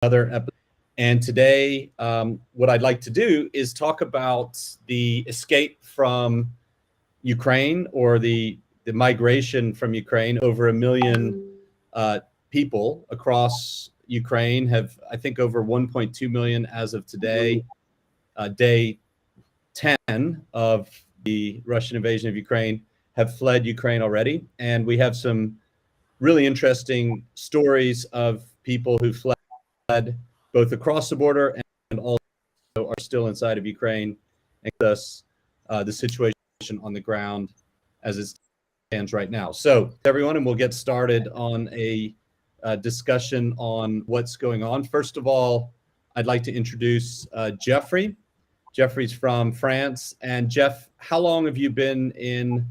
another episode. And today, what I'd like to do is talk about the escape from Ukraine, or the migration from Ukraine. Over 1 million people across Ukraine have, I think, over 1.2 million as of today, day 10 of the Russian invasion of Ukraine, have fled Ukraine already. And we have some really interesting stories of people who fled both across the border and also are still inside of Ukraine, and thus the situation on the ground as it stands right now. So everyone, and we'll get started on a discussion on what's going on. First of all, I'd like to introduce Jeffrey. Jeffrey's from France. And Jeff, how long have you been in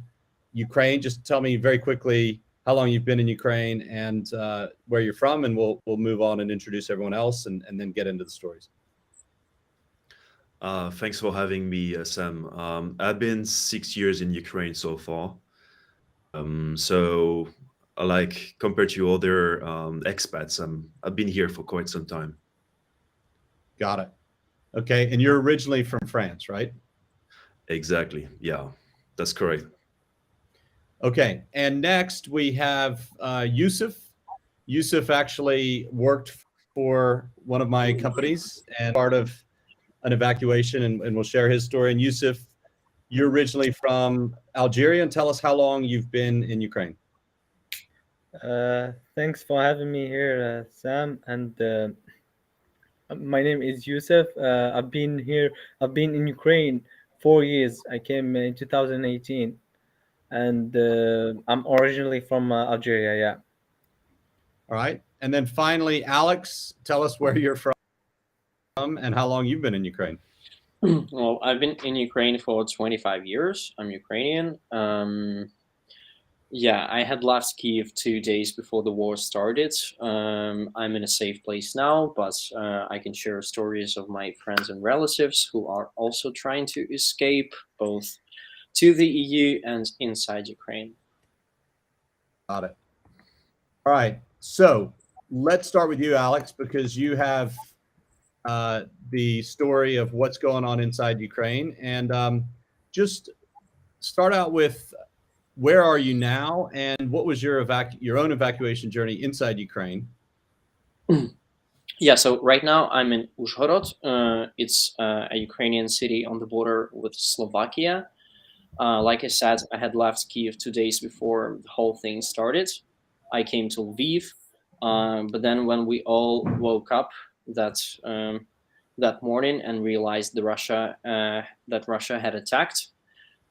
Ukraine? Just tell me very quickly how long you've been in Ukraine and where you're from, and we'll move on and introduce everyone else and then get into the stories. Thanks for having me, Sam. I've been 6 years in Ukraine so far. So, like, compared to other expats, I've been here for quite some time. Got it. Okay, and you're originally from France, right? Exactly. Yeah, that's correct. Okay, and next we have Yusuf. Yusuf actually worked for one of my companies and part of an evacuation, and we'll share his story. And Yusuf, you're originally from Algeria, and tell us how long you've been in Ukraine. Thanks for having me here, Sam. And my name is Yusuf. I've been in Ukraine 4 years. I came in 2018. And I'm originally from Algeria, yeah. All right. And then finally, Alex, tell us where you're from and how long you've been in Ukraine. Well, I've been in Ukraine for 25 years. I'm Ukrainian. Yeah, I had left Kyiv 2 days before the war started. I'm in a safe place now, but I can share stories of my friends and relatives who are also trying to escape, both to the EU and inside Ukraine. Got it. All right. So let's start with you, Alex, because you have the story of what's going on inside Ukraine. And just start out with, where are you now, and what was your own evacuation journey inside Ukraine? Yeah, so right now I'm in Uzhhorod. It's a Ukrainian city on the border with Slovakia. Like I said, I had left Kyiv 2 days before the whole thing started. I came to Lviv, but then when we all woke up that morning and realized that Russia had attacked,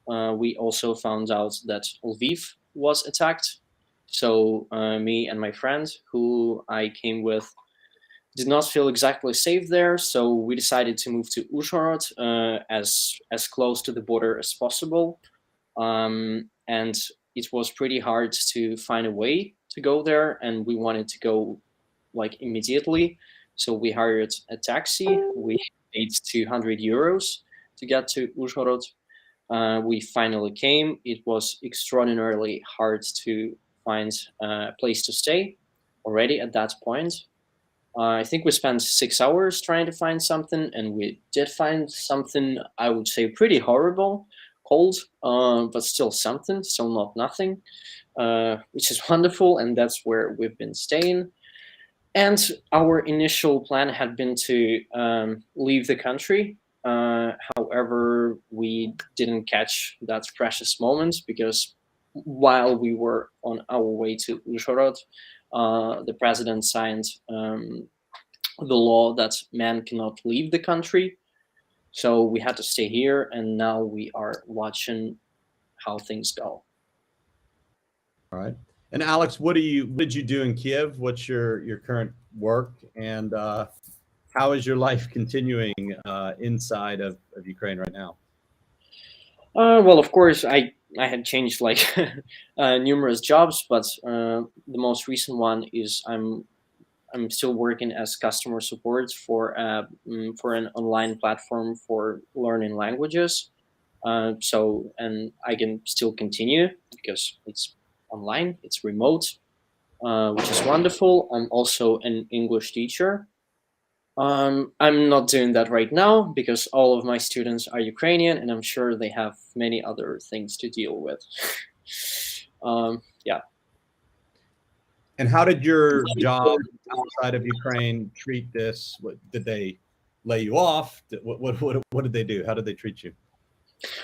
we also found out that Lviv was attacked. So me and my friend, who I came with, did not feel exactly safe there, so we decided to move to Uzhhorod, as close to the border as possible. And it was pretty hard to find a way to go there, and we wanted to go like immediately. So we hired a taxi. We paid 200 euros to get to Uzhhorod. We finally came. It was extraordinarily hard to find a place to stay already at that point. I think we spent 6 hours trying to find something, and we did find something, I would say, pretty horrible, cold, but still something, still not nothing, which is wonderful, and that's where we've been staying. And our initial plan had been to leave the country. However, we didn't catch that precious moment, because while we were on our way to Uzhhorod, the president signed the law that men cannot leave the country. So we had to stay here, and now we are watching how things go. All right. And Alex, what did you do in Kyiv? What's your current work, and how is your life continuing inside of Ukraine right now? Well, of course, I had changed like numerous jobs, but the most recent one is I'm still working as customer support for an online platform for learning languages. So, and I can still continue because it's online, it's remote, which is wonderful. I'm also an English teacher. I'm not doing that right now because all of my students are Ukrainian, and I'm sure they have many other things to deal with. Yeah. And how did your job outside of Ukraine treat this? What, did they lay you off? What did they do? How did they treat you?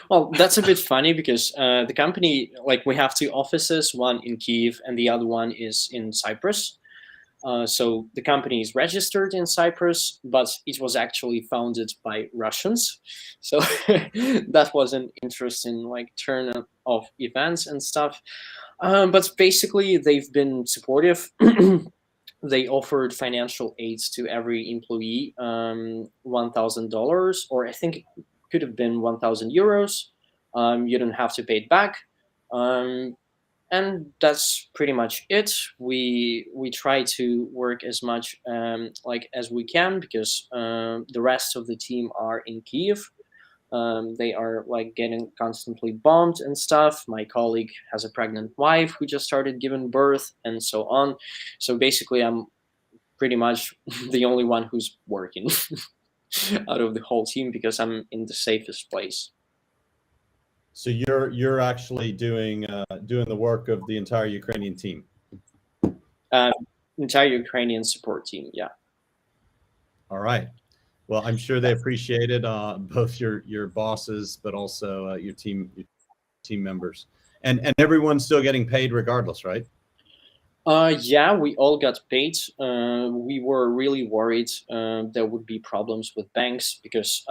Well, that's a bit funny because the company, like, we have two offices, one in Kyiv and the other one is in Cyprus. So the company is registered in Cyprus, but it was actually founded by Russians. So that was an interesting, like, turn of events and stuff. But basically, they've been supportive. They offered financial aids to every employee, $1,000, or I think it could have been 1,000 euros. You don't have to pay it back. And that's pretty much it. We try to work as much like as we can because the rest of the team are in Kyiv. They are like getting constantly bombed and stuff. My colleague has a pregnant wife who just started giving birth and so on. So basically, I'm pretty much the only one who's working out of the whole team because I'm in the safest place. So you're actually doing the work of the entire Ukrainian team. Entire Ukrainian support team, yeah. All right. Well, I'm sure they appreciate it, both your bosses, but also your team members, and everyone's still getting paid regardless, right? Yeah, we all got paid. We were really worried there would be problems with banks because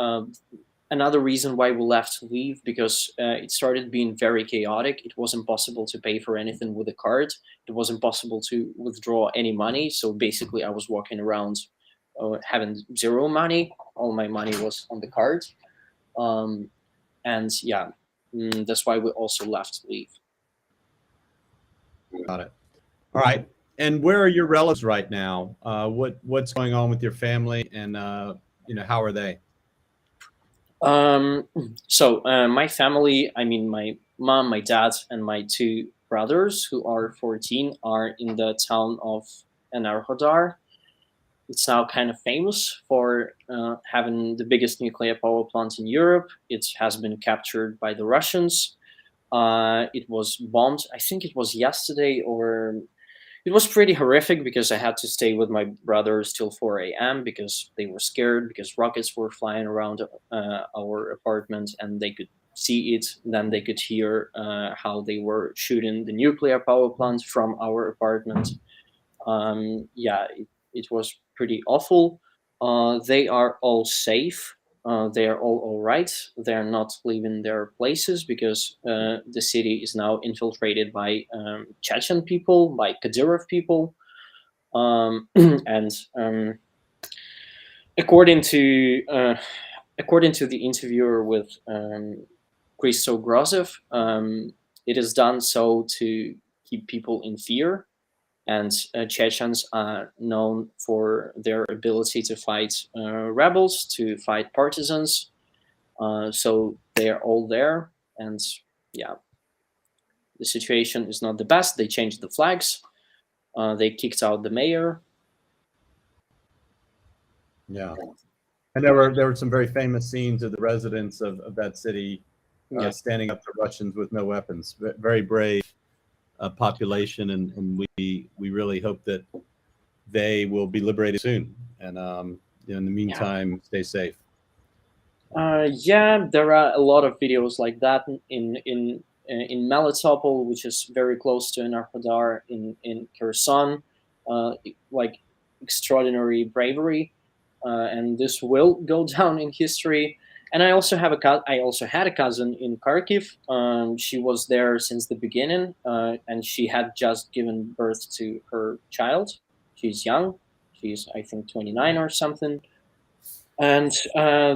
another reason why we left to leave because it started being very chaotic. It was impossible to pay for anything with a card. It was impossible to withdraw any money. So basically, I was walking around having zero money. All my money was on the card. And yeah, that's why we also left to leave. Got it. All right. And where are your relatives right now? What's going on with your family, and how are they? So my family, I mean, my mom, my dad, and my two brothers, who are 14, are in the town of Enerhodar. It's now kind of famous for having the biggest nuclear power plant in Europe. It has been captured by the Russians. It was bombed. I think it was yesterday, or it was pretty horrific because I had to stay with my brothers till 4 a.m. because they were scared because rockets were flying around our apartment and they could see it. Then they could hear how they were shooting the nuclear power plant from our apartment. Yeah, it was pretty awful. They are all safe. They are all right. They are not leaving their places because the city is now infiltrated by Chechen people, by Kadyrov people, and according to the interviewer with Christo Grozov, it is done so to keep people in fear. And Chechens are known for their ability to fight rebels, to fight partisans. So they are all there. And yeah, the situation is not the best. They changed the flags. They kicked out the mayor. Yeah. And there were some very famous scenes of the residents of that city standing up to Russians with no weapons. Very brave population, and we really hope that they will be liberated soon. And in the meantime, stay safe. Yeah, there are a lot of videos like that in Melitopol, which is very close to Enerhodar, in Kherson, like extraordinary bravery, and this will go down in history. And I also had a cousin in Kharkiv. She was there since the beginning, and she had just given birth to her child. She's young. She's, I think, 29 or something. And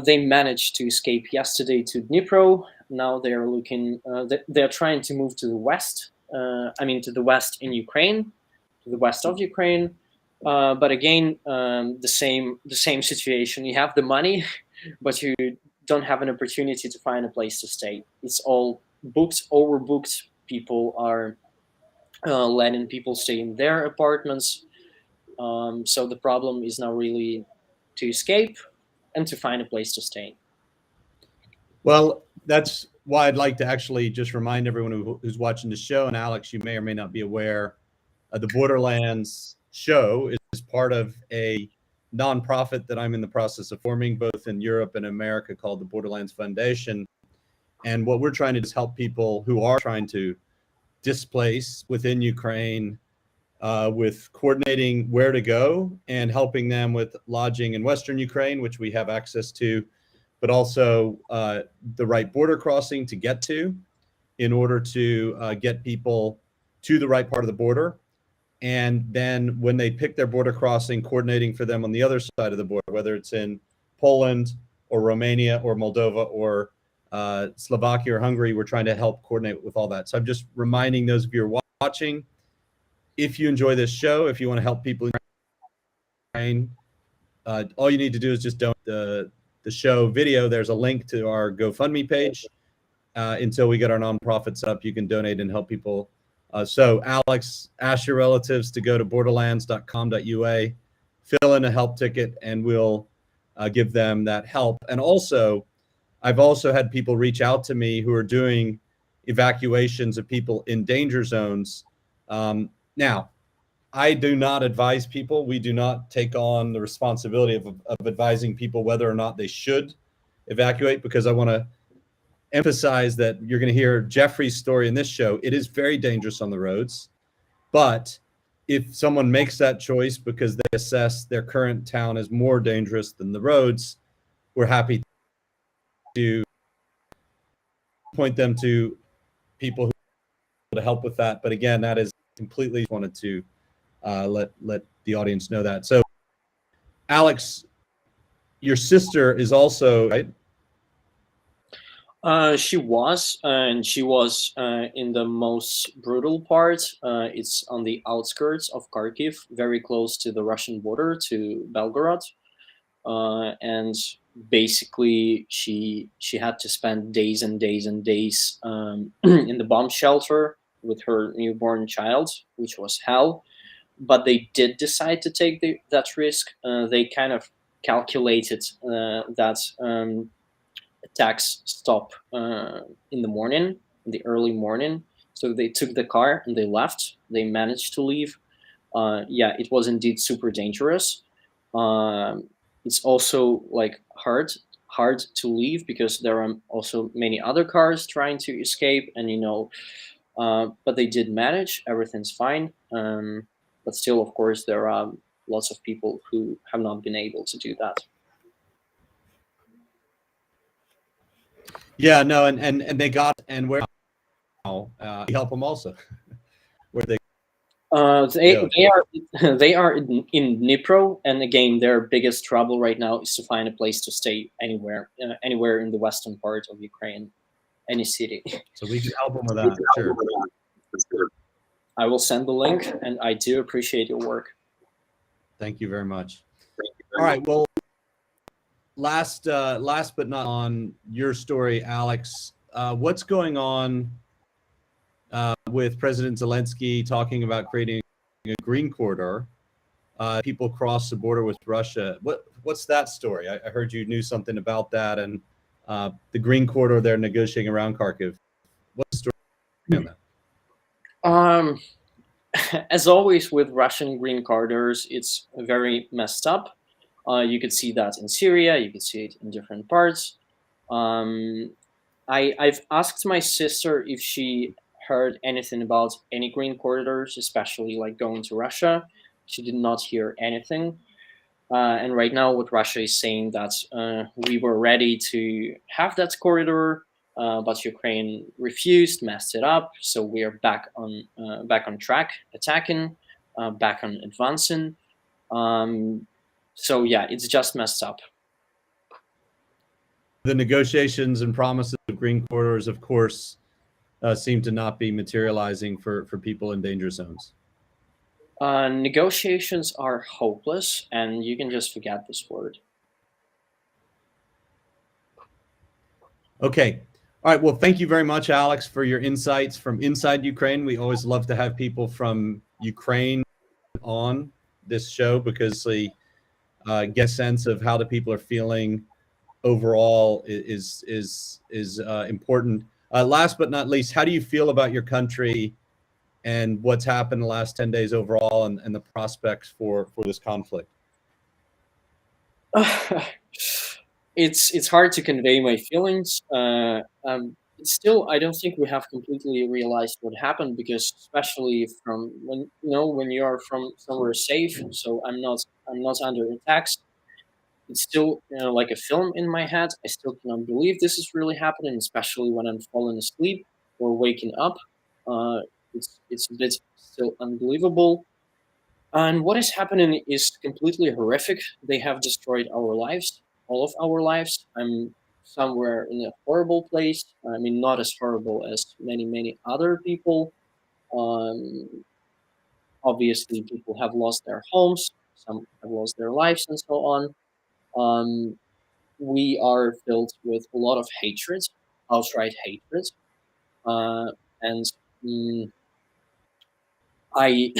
they managed to escape yesterday to Dnipro. Now they're looking. They're trying to move to the west. To the west in Ukraine, to the west of Ukraine. But again, the same situation. You have the money, but you don't have an opportunity to find a place to stay. It's all booked, overbooked. People are letting people stay in their apartments. So the problem is now really escape and to find a place to stay. Well, that's why I'd like to actually just remind everyone who's watching the show, and Alex, you may or may not be aware, the Borderlands show is part of a nonprofit that I'm in the process of forming both in Europe and America called the Borderlands Foundation. And what we're trying to do is help people who are trying to displace within Ukraine with coordinating where to go and helping them with lodging in Western Ukraine, which we have access to, but also the right border crossing to get to in order to get people to the right part of the border. And then when they pick their border crossing, coordinating for them on the other side of the border, whether it's in Poland or Romania or Moldova or Slovakia or Hungary, we're trying to help coordinate with all that. So I'm just reminding those of you who are watching, if you enjoy this show, if you want to help people in Ukraine, all you need to do is just donate the show video. There's a link to our GoFundMe page. Until we get our nonprofits up, you can donate and help people. So Alex, ask your relatives to go to borderlands.com.ua, fill in a help ticket, and we'll give them that help. And also, I've also had people reach out to me who are doing evacuations of people in danger zones. Now, I do not advise people. We do not take on the responsibility of advising people whether or not they should evacuate, because I want to emphasize that you're going to hear Jeffrey's story in this show. It is very dangerous on the roads, but if someone makes that choice because they assess their current town as more dangerous than the roads, we're happy to point them to people who to help with that. But again, that is completely wanted to let the audience know that. So Alex, your sister is also, right? She was in the most brutal part. It's on the outskirts of Kharkiv, very close to the Russian border, to Belgorod. And basically, she had to spend days and days and days in the bomb shelter with her newborn child, which was hell. But they did decide to take that risk. They kind of calculated that attacks stop in the morning, in the early morning. So they took the car and they left. They managed to leave. Yeah, it was indeed super dangerous. It's also like hard to leave because there are also many other cars trying to escape, and but they did manage. Everything's fine. But still, of course, there are lots of people who have not been able to do that. Yeah, no, and they got, and where now we help them also. Where they they are in Dnipro, and again, their biggest trouble right now is to find a place to stay anywhere in the western part of Ukraine, any city. So we can help them with that. Sure. I will send the link, and I do appreciate your work. Thank you very much. All right, well, last but not on your story, Alex, what's going on with President Zelensky talking about creating a green corridor? People cross the border with Russia. What's that story? I heard you knew something about that, and the green corridor they're negotiating around Kharkiv. What's the story on that? As always with Russian green corridors, it's very messed up. You could see that in Syria. You could see it in different parts. I've asked my sister if she heard anything about any green corridors, especially like going to Russia. She did not hear anything. And right now, what Russia is saying that we were ready to have that corridor, but Ukraine refused, messed it up. So we are back on track, attacking, back on advancing. So yeah, it's just messed up. The negotiations and promises of green corridors, of course, seem to not be materializing for people in danger zones. Negotiations are hopeless, and you can just forget this word. Okay. All right. Well, thank you very much, Alex, for your insights from inside Ukraine. We always love to have people from Ukraine on this show because get a sense of how the people are feeling overall is important. Last but not least, how do you feel about your country and what's happened the last 10 days overall, and the prospects for this conflict? It's hard to convey my feelings. Still, I don't think we have completely realized what happened, because especially from when you are from somewhere safe, so I'm not under attacks. It's still like a film in my head. I still cannot believe this is really happening, especially when I'm falling asleep or waking up. It's a bit still unbelievable. And what is happening is completely horrific. They have destroyed our lives, all of our lives. I'm somewhere in a horrible place. I mean, not as horrible as many other people. Um, Obviously, people have lost their homes, some have lost their lives, and so on. Um, we are filled with a lot of hatred, outright hatred, and mm, I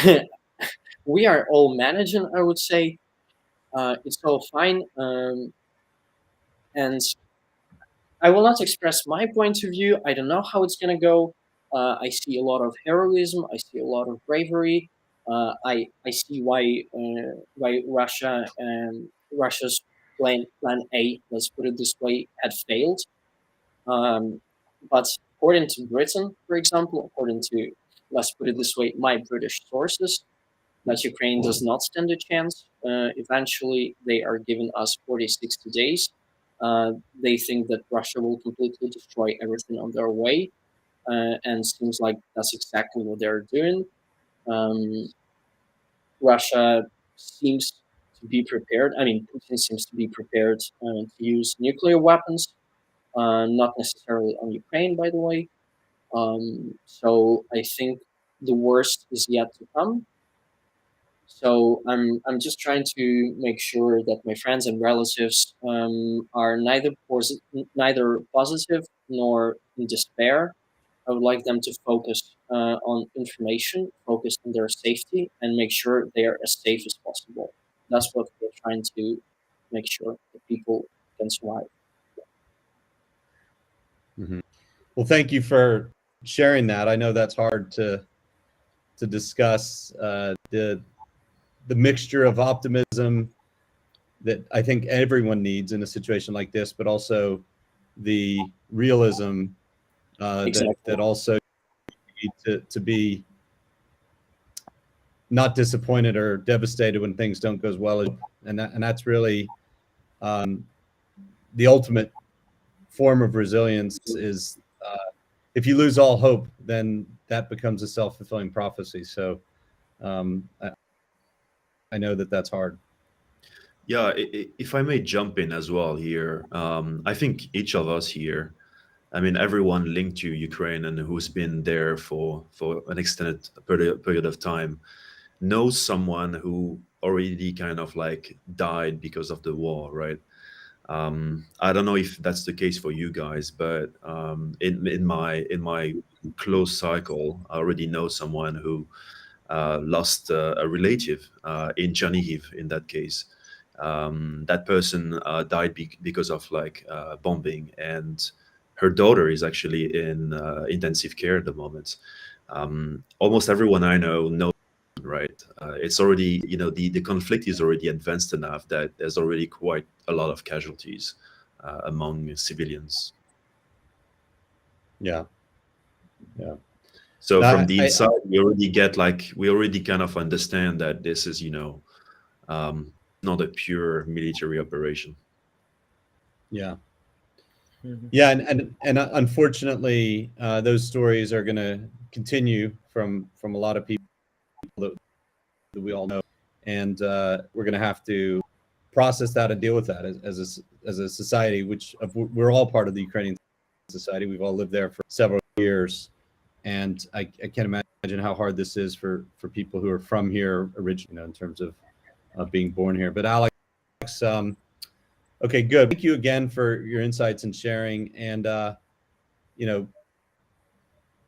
we are all managing, I would say. It's all fine, and I will not express my point of view. I don't know how it's gonna go. I see a lot of heroism. I see a lot of bravery. I see why Russia's plan A, let's put it this way, had failed. But according to Britain, for example, according to, let's put it this way, my British sources, that Ukraine does not stand a chance. Eventually, they are giving us 40, 60 days. They think that Russia will completely destroy everything on their way, and seems like that's exactly what they're doing. Um, Russia seems to be prepared. I mean, Putin seems to be prepared to use nuclear weapons, not necessarily on Ukraine, by the way. So I think the worst is yet to come. So I'm just trying to make sure that my friends and relatives are neither positive nor in despair. I would like them to focus on information, focus on their safety, and make sure they are as safe as possible. That's what we're trying to make sure that people can survive. Mm-hmm. Well, thank you for sharing that. I know that's hard to discuss, the mixture of optimism that I think everyone needs in a situation like this, but also the realism Exactly. that also need to be not disappointed or devastated when things don't go as well as, and that's really the ultimate form of resilience is if you lose all hope, then that becomes a self-fulfilling prophecy. So I know that that's hard. Yeah, if I may jump in as well here, I think each of us here, I mean, everyone linked to Ukraine and who's been there for an extended period of time knows someone who already kind of like died because of the war, right? I don't know if that's the case for you guys, but in my close cycle, I already know someone who lost a relative in Chernihiv. In that case, that person died because of like bombing, and her daughter is actually in intensive care at the moment. Almost everyone I know, right? It's already, the conflict is already advanced enough that there's already quite a lot of casualties among civilians. Yeah. So from the inside, we already kind of understand that this is, not a pure military operation. Yeah. Mhm. Yeah, and unfortunately, those stories are going to continue from a lot of people that we all know, and we're going to have to process that and deal with that as a society. Which we're all part of the Ukrainian society. We've all lived there for several years, and I can't imagine how hard this is for people who are from here originally, in terms of being born here. But Alex. Okay, good. Thank you again for your insights and sharing. And,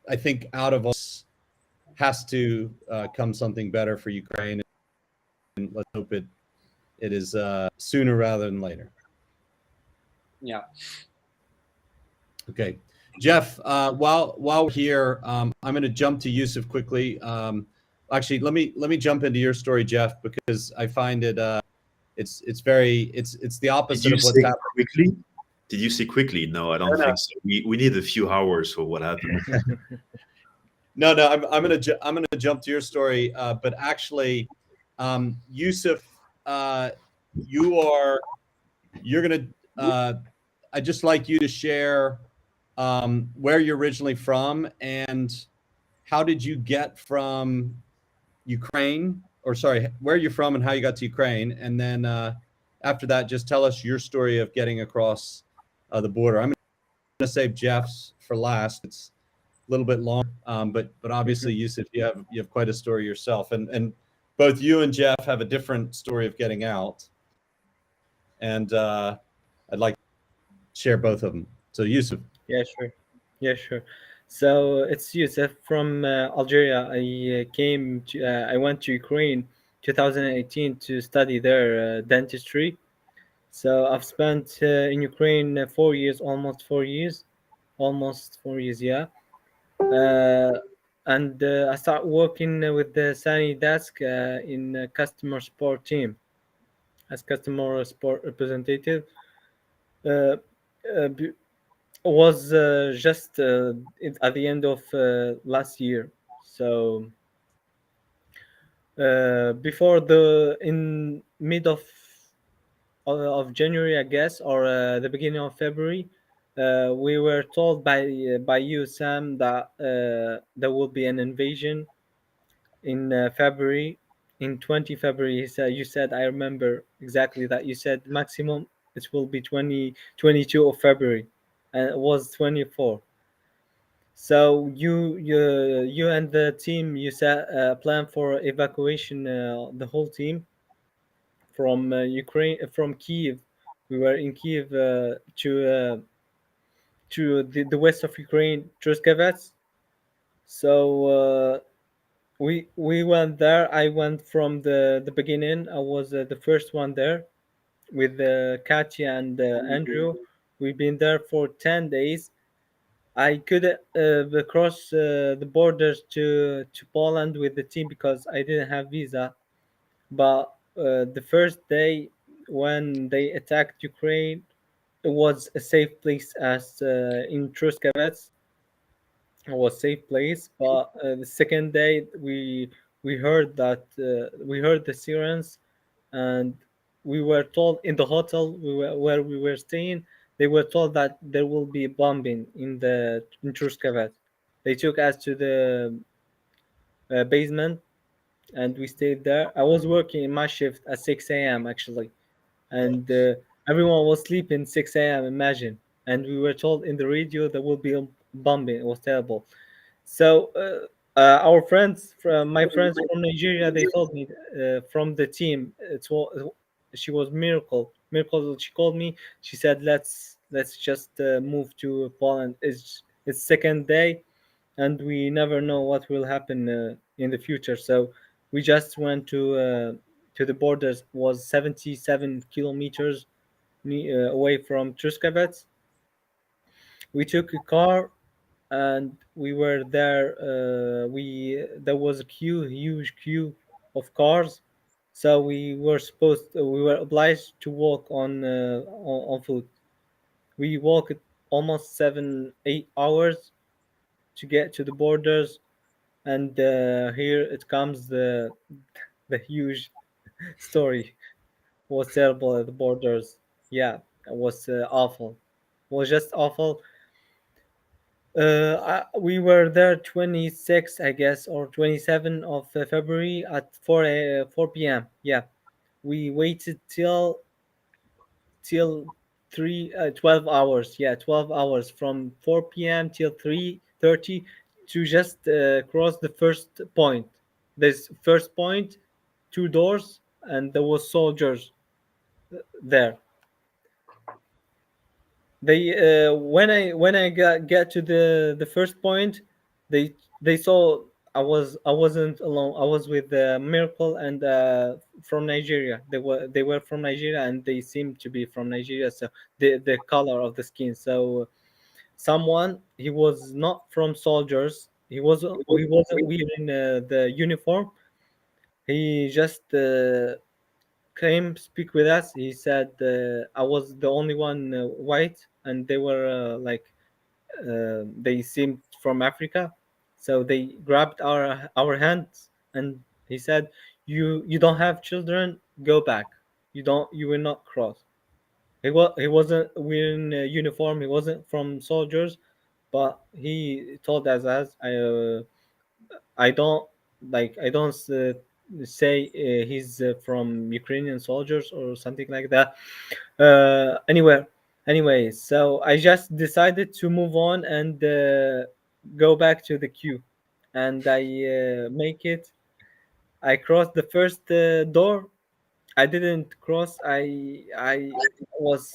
I think out of all this has to come something better for Ukraine. And let's hope it it is sooner rather than later. Yeah. Okay, Jeff. While we're here, I'm going to jump to Yusuf quickly. Actually, let me jump into your story, Jeff, because I find it it's the opposite Did you of what's say happening. quickly? Did you say quickly? No, I don't think so. We need a few hours for what happened. No, I'm gonna jump to your story, but actually, Yusuf, you're gonna. I'd just like you to share where you're originally from and how did you get from Ukraine, or sorry, where you're from and how you got to Ukraine, and then after that, just tell us your story of getting across the border. I'm gonna save Jeff's for last. It's a little bit long, but obviously, Yusuf, you have quite a story yourself, and both you and Jeff have a different story of getting out, and I'd like to share both of them. So, Yusuf. Yeah, sure. Yeah, sure. So it's Yusuf from Algeria. I went to Ukraine 2018 to study there dentistry. So I've spent in Ukraine 4 years, almost 4 years, yeah. And I started working with the Sani desk in customer support team as customer support representative. Uh, uh, was just at the end of last year. So before in mid of January, I guess, or the beginning of February, we were told by you, Sam, that there will be an invasion in February. In 20 February, you said, I remember exactly that you said maximum it will be 22 of February, and it was 24. So you and the team, you set a plan for evacuation, the whole team from Ukraine, from Kyiv. We were in Kyiv to the west of Ukraine, Truskavets. So we went there. I went from the beginning. I was the first one there with Katya and Andrew. We've been there for 10 days. I couldn't cross the borders to Poland with the team because I didn't have visa. But the first day when they attacked Ukraine, it was a safe place as in Truskavets. It was a safe place. But the second day we heard that we heard the sirens, and we were told in the hotel where we were staying, they were told that there will be bombing in Truskavet. They took us to the basement, and we stayed there. I was working in my shift at 6 a.m. actually, and everyone was sleeping 6 a.m. Imagine, and we were told in the radio there will be a bombing. It was terrible. So our friends, from my friends from Nigeria, they told me from the team, she was Miracle. She called me. She said, "Let's just move to Poland. It's second day, and we never know what will happen in the future. So we just went to the borders. Was 77 kilometers away from Truskavets. We took a car and we were there. There was a huge queue of cars, so we were obliged to walk on foot. We walked almost 7-8 hours to get to the borders, and here it comes the huge story. It was terrible at the borders. Yeah, it was awful. It was just awful. We were there 26, I guess, or 27 of February at 4 p.m. Yeah, we waited till 12 hours. Yeah, 12 hours from 4 p.m. till 3:30 to just cross the first point. This first point, two doors, and there was soldiers there. They when I get to the first point, they saw I wasn't alone. I was with Miracle and from Nigeria. They were from Nigeria, and they seemed to be from Nigeria. So the color of the skin. So someone, he was not from soldiers. He wasn't wearing the uniform. He just came speak with us. He said I was the only one white, and they were they seemed from Africa. So they grabbed our hands, and he said, "You don't have children. Go back. You will not cross." He wasn't wearing a uniform. He wasn't from soldiers, but he told us as I don't I don't say he's from Ukrainian soldiers or something like that. Anyway, so I just decided to move on and go back to the queue, and I make it. I crossed the first door. I didn't cross. I was.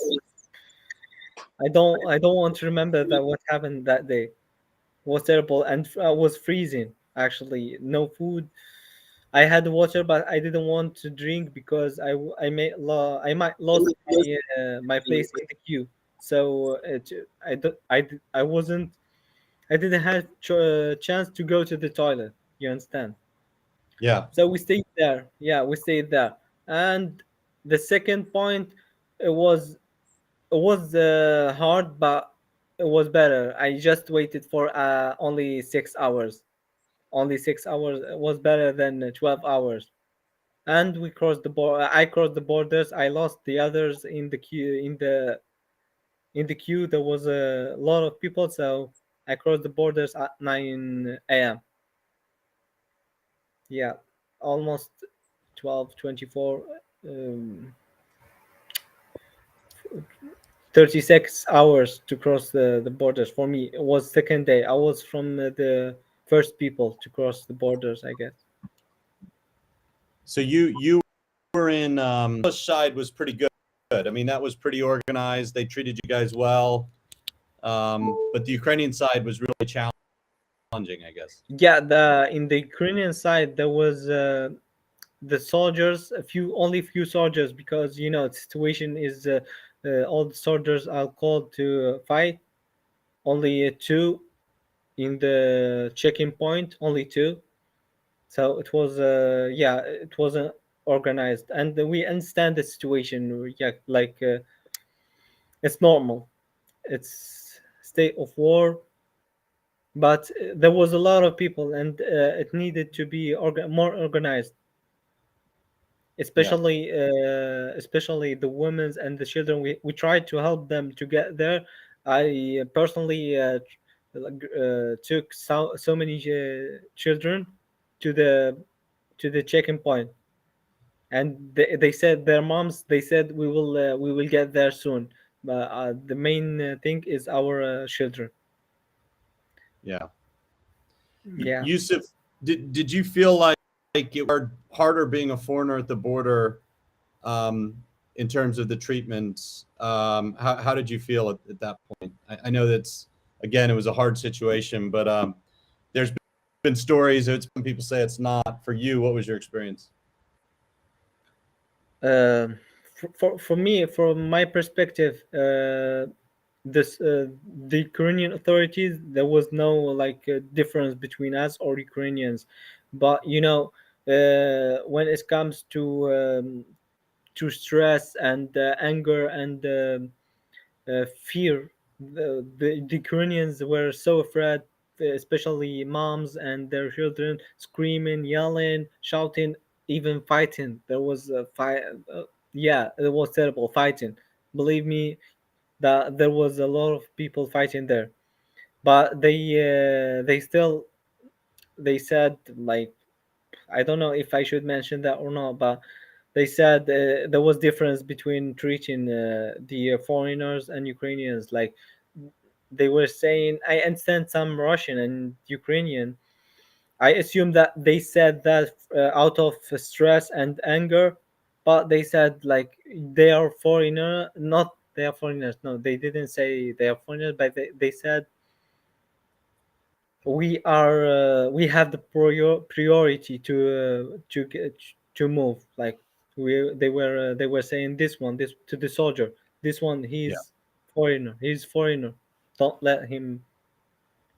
I don't want to remember that what happened that day. It was terrible, and I was freezing. Actually, no food. I had water, but I didn't want to drink because I might lost my place in the queue. So I wasn't I didn't have chance to go to the toilet. You understand? Yeah. So we stayed there. Yeah, we stayed there. And the second point, it was hard, but it was better. I just waited for only 6 hours. Only 6 hours was better than 12 hours. And we crossed the border. I crossed the borders. I lost the others in the queue. In the queue, there was a lot of people, so I crossed the borders at 9 a.m. Yeah, almost 12, 24, 36 hours to cross the borders. For me, it was second day. I was from the first people to cross the borders, I guess. So you were in English side was pretty good. I mean, that was pretty organized. They treated you guys well. But the Ukrainian side was really challenging, I guess. Yeah, in the Ukrainian side there was the soldiers, only few soldiers, because the situation is all the soldiers are called to fight. Only two in the checking point, only two. So it was yeah, it wasn't organized, and we understand the situation. Yeah, it's normal. It's state of war, but there was a lot of people, and it needed to be more organized, Yeah. especially the women and the children. We tried to help them to get there. I personally took so many children to the checking point, and they said their moms, they said we will get there soon, but the main thing is our children. Yeah. Yeah. Yusuf, did you feel like it was harder being a foreigner at the border in terms of the treatment? How did you feel at that point? I know that's, again, it was a hard situation, but there's been stories that some people say it's not. For you, what was your experience? For me, from my perspective, the Ukrainian authorities, there was no difference between us or Ukrainians, but when it comes to stress and anger and fear, the Ukrainians were so afraid, especially moms and their children, screaming, yelling, shouting, even fighting. There was a fight. Yeah, it was terrible fighting. Believe me, that there was a lot of people fighting there. But they still, they said, I don't know if I should mention that or not, but they said there was difference between treating the foreigners and Ukrainians. Like, they were saying, I understand some Russian and Ukrainian. I assume that they said that out of stress and anger, but they said they are foreigner, not they are foreigners. No, they didn't say they are foreigners, but they said we have the priority to move. Like they were saying this to the soldier. This one, he's foreigner. Don't let him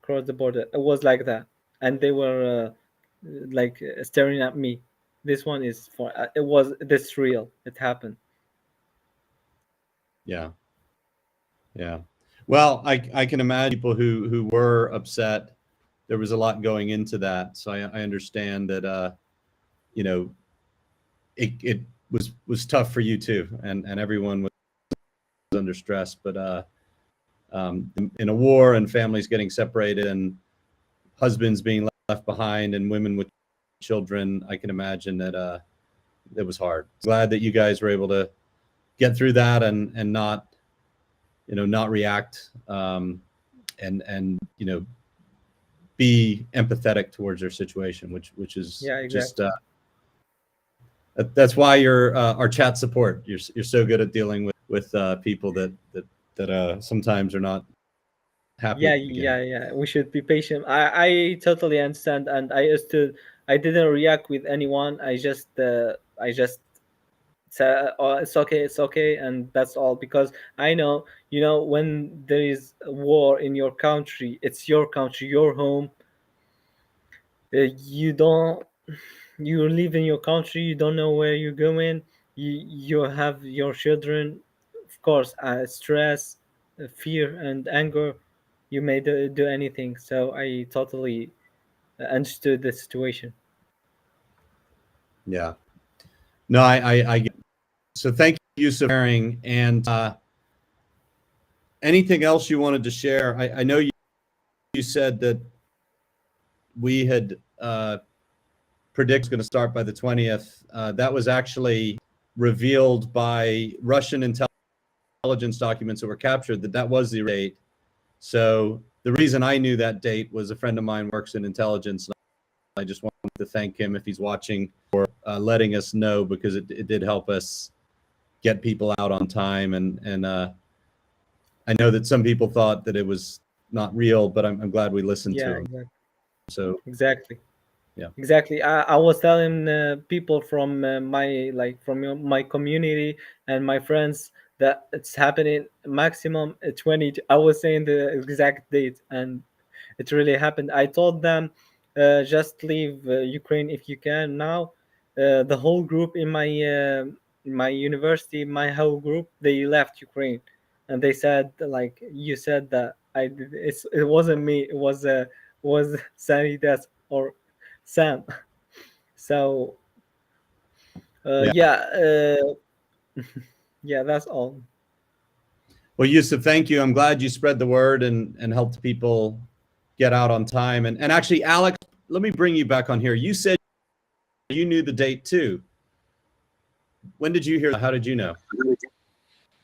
cross the border. It was like that, and they were like staring at me. This one is for. It was this real. It happened. Yeah. Yeah. Well, I can imagine people who were upset. There was a lot going into that, so I understand that. You know, it was tough for you too, and everyone was under stress. But in a war and families getting separated and husbands being left behind and women with children, I can imagine that it was hard. Glad that you guys were able to get through that and not, you know, not react and you know, be empathetic towards their situation, which is just that's why you're our chat support. You're so good at dealing with people that sometimes are not happy. Yeah. We should be patient. I totally understand, and I didn't react with anyone. I just said, oh, it's okay, and that's all. Because I know, you know, when there is a war in your country, it's your country, your home. You live in your country. You don't know where you're going. You have your children, of course. Stress, fear, and anger. You may do anything. So I totally understood the situation. Yeah. No, I get it. So thank you for sharing. And anything else you wanted to share? I know you said that we had predicted it's going to start by the 20th. That was actually revealed by Russian intelligence documents that were captured, that was the date. So the reason I knew that date was a friend of mine works in intelligence. And I just wanted to thank him if he's watching for letting us know, because it did help us get people out on time. And I know that some people thought that it was not real, but I'm glad we listened to him. Exactly. So exactly. Yeah. Exactly. I was telling people from my community and my friends that it's happening maximum 20. I was saying the exact date, and it really happened. I told them, just leave Ukraine if you can now. The whole group in my university, my whole group, they left Ukraine, and they said, like you said, that it wasn't me. It was Sanitas or Sam. So yeah, that's all. Well, Yusuf, thank you. I'm glad you spread the word and helped people get out on time. And actually, Alex, let me bring you back on here. You said you knew the date too. When did you hear that? How did you know?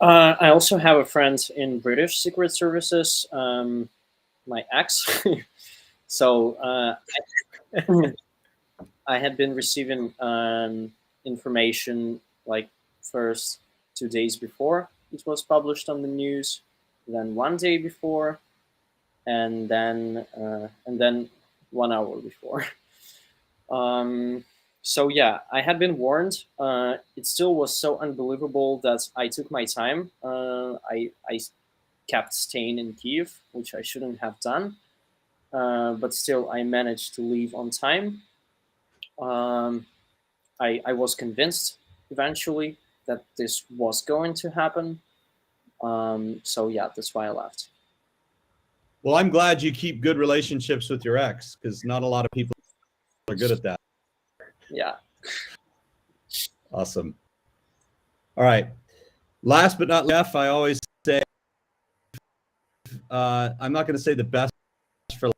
I also have a friend in British Secret Services, my ex. So I had been receiving information like first 2 days before it was published on the news, then 1 day before, and then 1 hour before. So yeah, I had been warned. It still was so unbelievable that I took my time. I kept staying in Kyiv, which I shouldn't have done. But still, I managed to leave on time. I was convinced eventually that this was going to happen. So yeah, that's why I left. Well, I'm glad you keep good relationships with your ex, because not a lot of people are good at that. Yeah. Awesome. All right. Last but not least, I always say, I'm not going to say the best for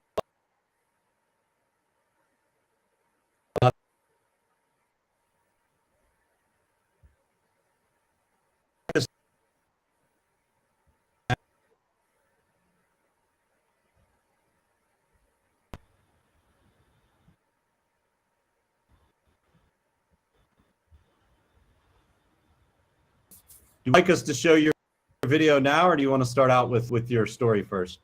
Do you like us to show your video now, or do you want to start out with your story first?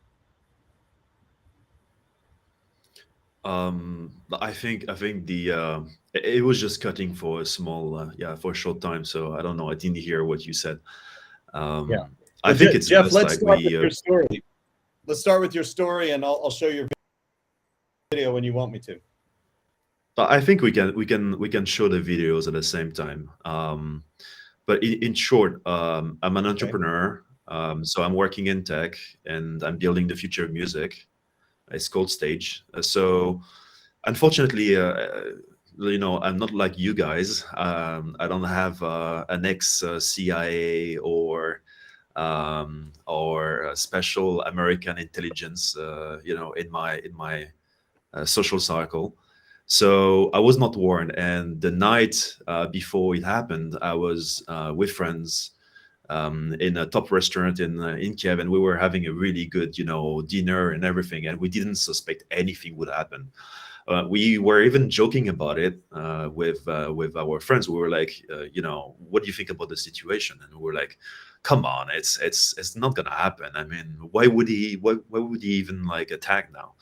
I think the it was just cutting for a small for a short time, so I don't know. I didn't hear what you said. Yeah. I Well, think it's Jeff, best let's like start with we your story. Let's start with your story, and I'll show your video when you want me to. I think we can show the videos at the same time. But in short, I'm an entrepreneur. So I'm working in tech and I'm building the future of music. It's called Stage. So unfortunately, I'm not like you guys. I don't have an ex-CIA or a special American intelligence, in my social circle. So I was not warned. And the night before it happened, I was with friends in a top restaurant in Kiev, and we were having a really good, dinner and everything, and we didn't suspect anything would happen. We were even joking about it with our friends. We were like, what do you think about the situation? And we were like, come on, it's not gonna happen. I mean, why would he even like attack now?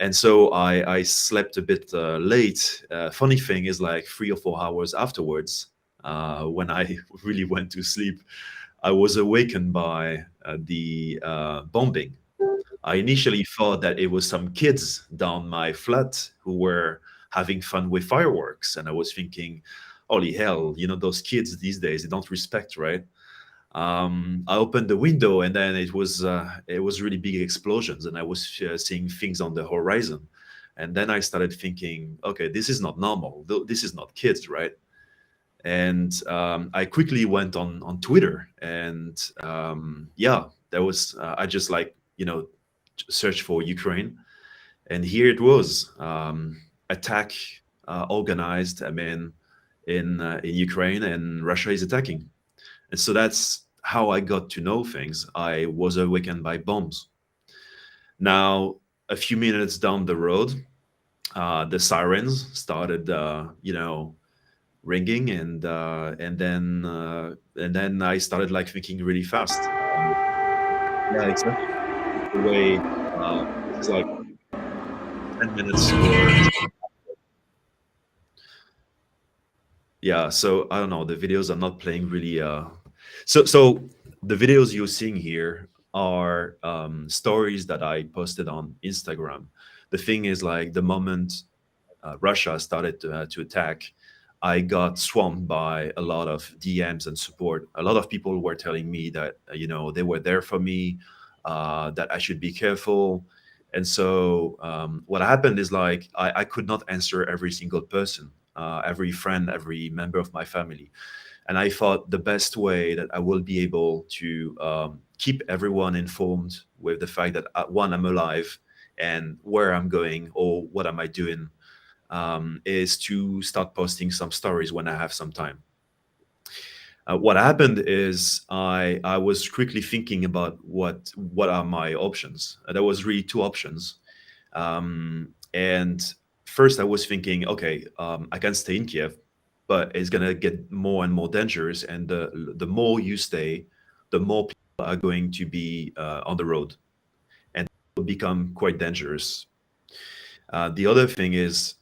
And so I slept a bit late. Funny thing is, like 3 or 4 hours afterwards, when I really went to sleep, I was awakened by the bombing. I initially thought that it was some kids down my flat who were having fun with fireworks, and I was thinking, holy hell, those kids these days, they don't respect, right? I opened the window, and then it was really big explosions, and I was seeing things on the horizon. And then I started thinking, okay, this is not normal. This is not kids, right? And I quickly went on Twitter, and there was I just searched for Ukraine, and here it was, attack organized. I mean, in Ukraine, and Russia is attacking. And so that's how I got to know things. I was awakened by bombs. Now, a few minutes down the road, the sirens started, ringing, and then I started like thinking really fast. Yeah, exactly. The way this is like 10 minutes or yeah. So I don't know. The videos are not playing really. So the videos you're seeing here are stories that I posted on Instagram. The thing is, like, the moment Russia started to attack, I got swamped by a lot of DMs and support. A lot of people were telling me that they were there for me, that I should be careful. And so what happened is, like, I could not answer every single person, every friend, every member of my family. And I thought the best way that I will be able to keep everyone informed with the fact that one, I'm alive, and where I'm going or what am I doing, is to start posting some stories when I have some time. What happened is I was quickly thinking about what are my options. There was really two options, and first I was thinking, okay, I can stay in Kiev, but it's gonna get more and more dangerous, and the more you stay, the more people are going to be on the road, and it will become quite dangerous. The other thing is,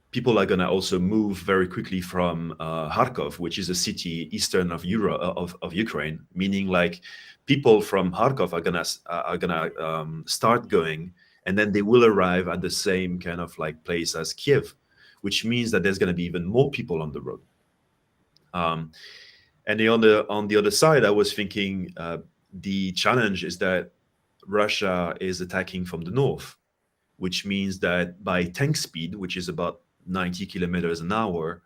people are going to also move very quickly from Kharkov, which is a city eastern of Europe, of Ukraine, meaning like people from Kharkov are gonna start going, and then they will arrive at the same kind of like place as Kiev, which means that there's going to be even more people on the road. And on the other side, I was thinking the challenge is that Russia is attacking from the north, which means that by tank speed, which is about 90 kilometers an hour,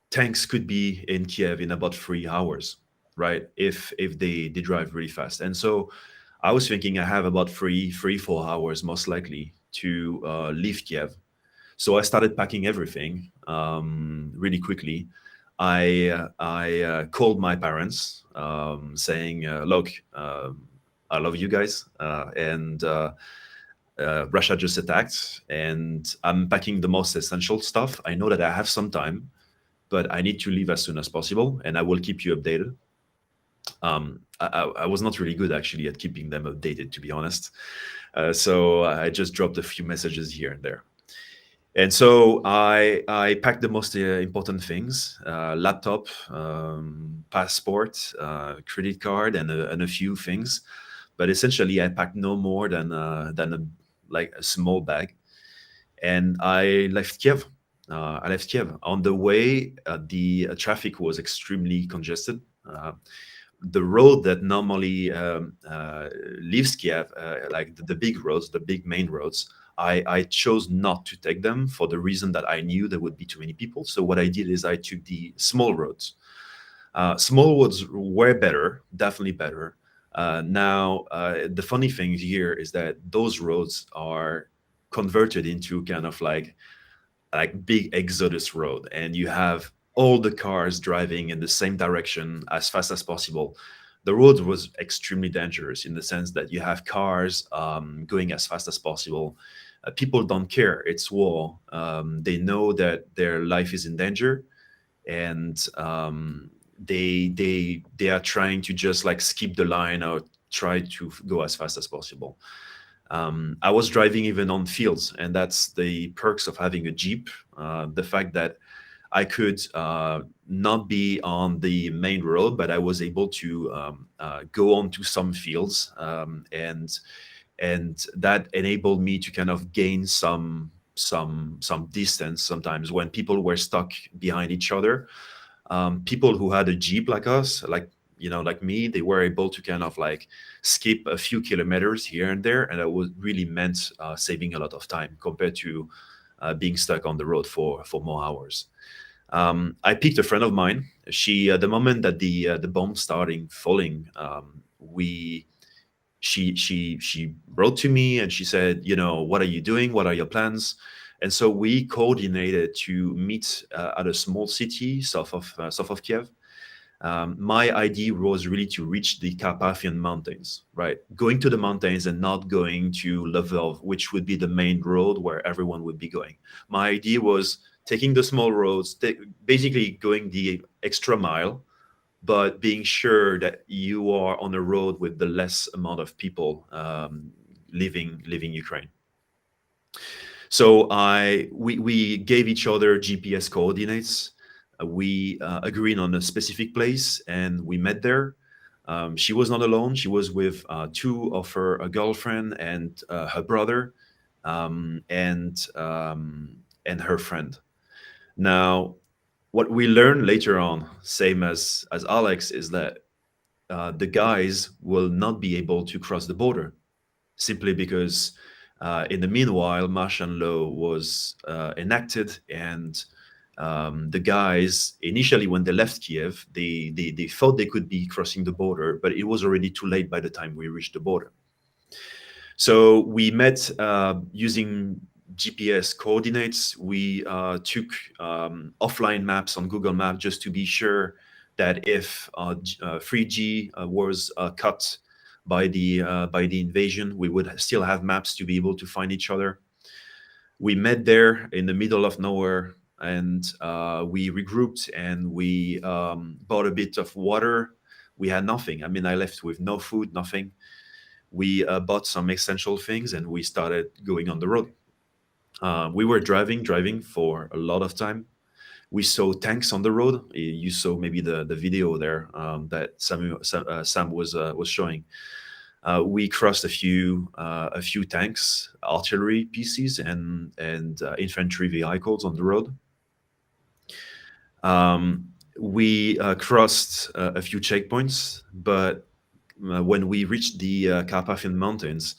tanks could be in Kiev in about 3 hours, right? If they drive really fast. And so I was thinking I have about 4 hours most likely to leave Kiev. So I started packing everything really quickly. I called my parents, saying, look, I love you guys, and Russia just attacked, and I'm packing the most essential stuff. I know that I have some time, but I need to leave as soon as possible, and I will keep you updated. I was not really good actually at keeping them updated, to be honest. So I just dropped a few messages here and there. And so I packed the most important things: laptop, passport, credit card, and a few things. But essentially, I packed no more than like a small bag, and I left Kiev. On the way, the traffic was extremely congested. The road that normally leaves Kiev, like the big roads, the big main roads, I chose not to take them for the reason that I knew there would be too many people. So what I did is I took the small roads. Small roads were better, definitely better. Now, the funny thing here is that those roads are converted into kind of like big exodus road, and you have all the cars driving in the same direction as fast as possible. The road was extremely dangerous in the sense that you have cars going as fast as possible. People don't care. It's war. They know that their life is in danger, and they are trying to just like skip the line or try to go as fast as possible. I was driving even on fields, and that's the perks of having a Jeep. The fact that I could not be on the main road, but I was able to go onto some fields, and that enabled me to kind of gain some distance. Sometimes when people were stuck behind each other, people who had a Jeep like us, like me, they were able to kind of like skip a few kilometers here and there, and that was really meant saving a lot of time compared to being stuck on the road for more hours. I picked a friend of mine. She, the moment that the bomb started falling, she wrote to me and she said, what are you doing? What are your plans? And so we coordinated to meet at a small city south of Kiev. My idea was really to reach the Carpathian Mountains, right? Going to the mountains and not going to Lvov, which would be the main road where everyone would be going. My idea was taking the small roads, basically going the extra mile, but being sure that you are on a road with the less amount of people living Ukraine. So we gave each other GPS coordinates. We agreed on a specific place, and we met there. She was not alone. She was with two of her girlfriend and her brother, and her friend. Now, what we learned later on, same as Alex, is that the guys will not be able to cross the border, simply because in the meanwhile, martial law was enacted, and the guys, initially when they left Kiev, they thought they could be crossing the border, but it was already too late by the time we reached the border. So we met using GPS coordinates. We took offline maps on Google Maps just to be sure that if 3G was cut by the invasion, we would still have maps to be able to find each other. We met there in the middle of nowhere, and we regrouped, and we bought a bit of water. We had nothing. I mean, I left with no food, nothing. We bought some essential things, and we started going on the road. We were driving for a lot of time. We saw tanks on the road. You saw maybe the video there that Sam was showing. We crossed a few tanks, artillery pieces, and infantry vehicles on the road. We crossed a few checkpoints, but when we reached the Carpathian Mountains,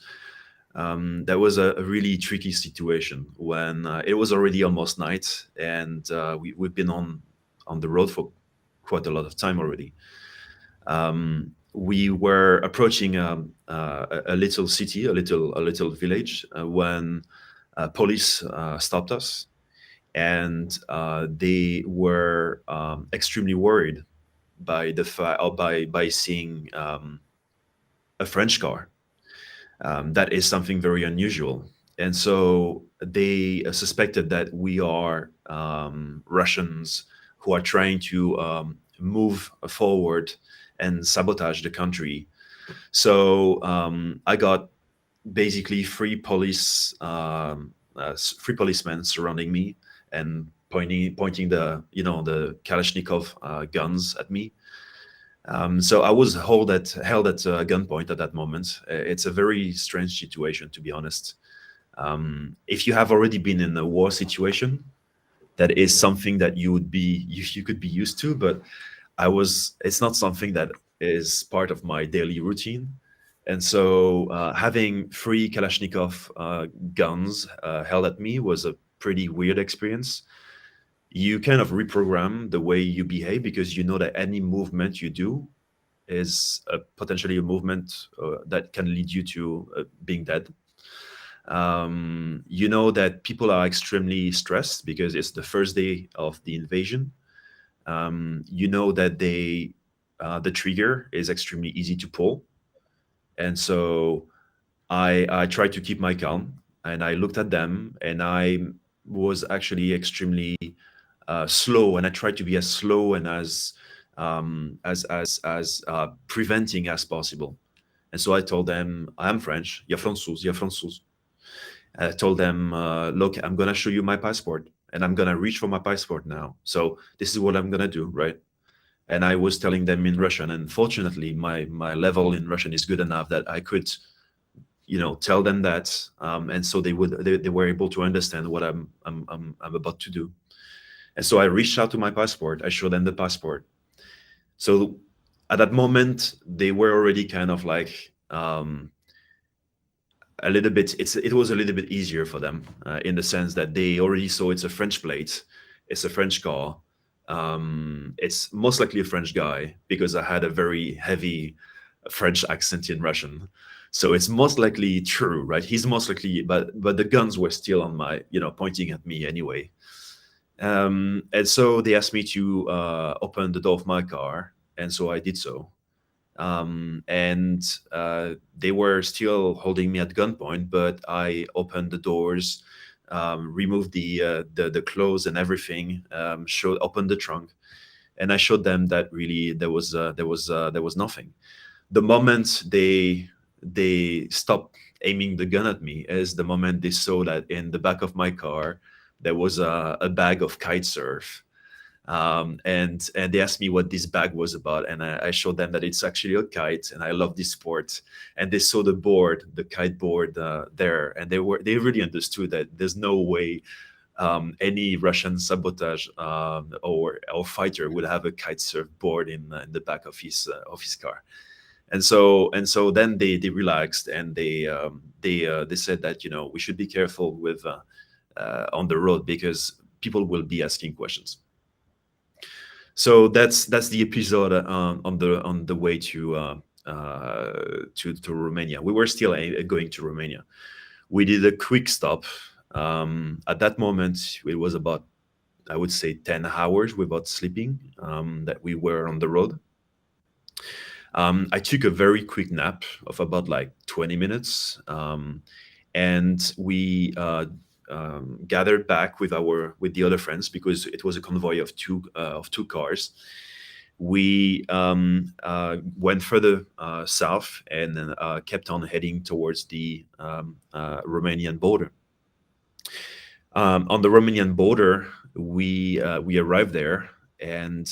that was a really tricky situation when it was already almost night, and we've been on the road for quite a lot of time already. We were approaching a little city, a little village, when police stopped us, and they were extremely worried by by seeing a French car. That is something very unusual, and so they suspected that we are Russians who are trying to move forward and sabotage the country. So I got basically three policemen surrounding me and pointing the the Kalashnikov guns at me. So I was held at gunpoint at that moment. It's a very strange situation, to be honest. If you have already been in a war situation, that is something that you could be used to, but it's not something that is part of my daily routine. And so having three Kalashnikov guns held at me was a pretty weird experience. You kind of reprogram the way you behave, because you know that any movement you do is potentially a movement that can lead you to being dead. You know that people are extremely stressed because it's the first day of the invasion. You know that the trigger is extremely easy to pull. And so I tried to keep my calm, and I looked at them, and I was actually extremely slow, and I tried to be as slow and as preventing as possible. And so I told them, I am French, you're Francouz. I told them, look, I'm gonna show you my passport, and I'm gonna reach for my passport now. So this is what I'm gonna do, right? And I was telling them in Russian, and fortunately my level in Russian is good enough that I could, tell them that, and so they were able to understand what I'm about to do. And so I reached out to my passport. I showed them the passport. So at that moment, they were already kind of like a little bit. It was a little bit easier for them in the sense that they already saw it's a French plate, it's a French car. It's most likely a French guy because I had a very heavy French accent in Russian. So it's most likely true, right? He's most likely, but the guns were still on my, pointing at me anyway. And so they asked me to open the door of my car, and so I did so. And they were still holding me at gunpoint, but I opened the doors, removed the clothes and everything, opened the trunk, and I showed them that really there was nothing. The moment they stopped aiming the gun at me is the moment they saw that in the back of my car there was a bag of kite surf. And they asked me what this bag was about, and I showed them that it's actually a kite, and I love this sport. And they saw the kite board there, and they really understood that there's no way any Russian sabotage or fighter would have a kite surf board in the back of his car. And so then they relaxed, and they said that we should be careful with on the road because people will be asking questions. So that's the episode on the way to Romania. We were still going to Romania. We did a quick stop. At that moment, it was about, I would say, 10 hours without sleeping that we were on the road. I took a very quick nap of about like 20 minutes, and we gathered back with the other friends because it was a convoy of two cars. We went further south and then kept on heading towards the Romanian border. On the Romanian border, we arrived there, and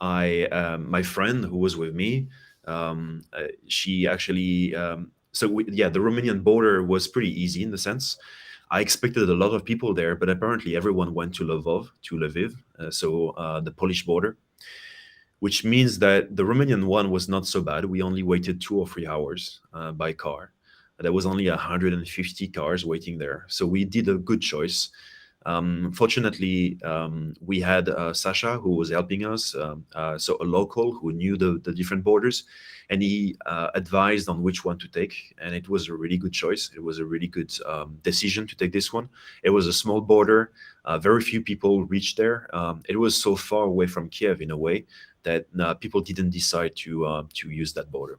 my friend who was with me, she actually. The Romanian border was pretty easy in the sense. I expected a lot of people there, but apparently everyone went to Lviv, the Polish border, which means that the Romanian one was not so bad. We only waited 2 or 3 hours by car. There was only 150 cars waiting there. So we did a good choice. Fortunately, we had Sasha who was helping us, so a local who knew the different borders, and he advised on which one to take, and it was a really good choice. It was a really good decision to take this one. It was a small border. Very few people reached there. It was so far away from Kyiv in a way that people didn't decide to use that border.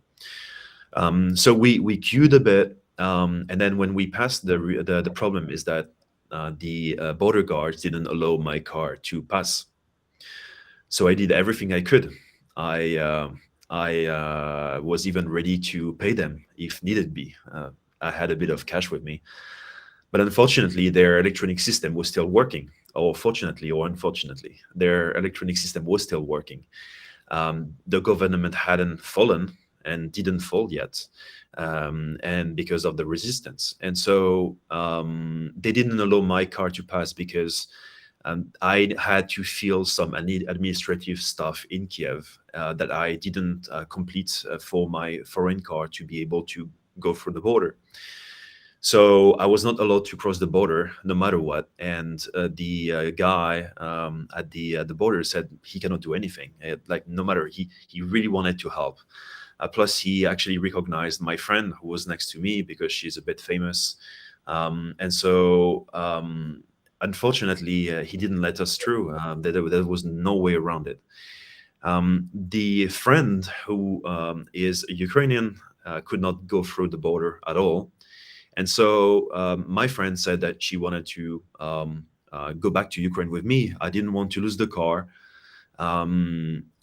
So we queued a bit, and then when we passed, the problem is that the border guards didn't allow my car to pass. So I did everything I could. I was even ready to pay them if needed be. I had a bit of cash with me, but unfortunately, their electronic system was still working. Or fortunately or unfortunately, their electronic system was still working. The government hadn't fallen and didn't fall yet, and because of the resistance. And so they didn't allow my car to pass because I had to fill some administrative stuff in Kiev that I didn't complete for my foreign car to be able to go through the border. So I was not allowed to cross the border no matter what. And the guy at the border said he cannot do anything. Like no matter, he really wanted to help. Plus, he actually recognized my friend who was next to me because she's a bit famous. And so, unfortunately, he didn't let us through. There was no way around it. The friend who is a Ukrainian could not go through the border at all. And so my friend said that she wanted to go back to Ukraine with me. I didn't want to lose the car.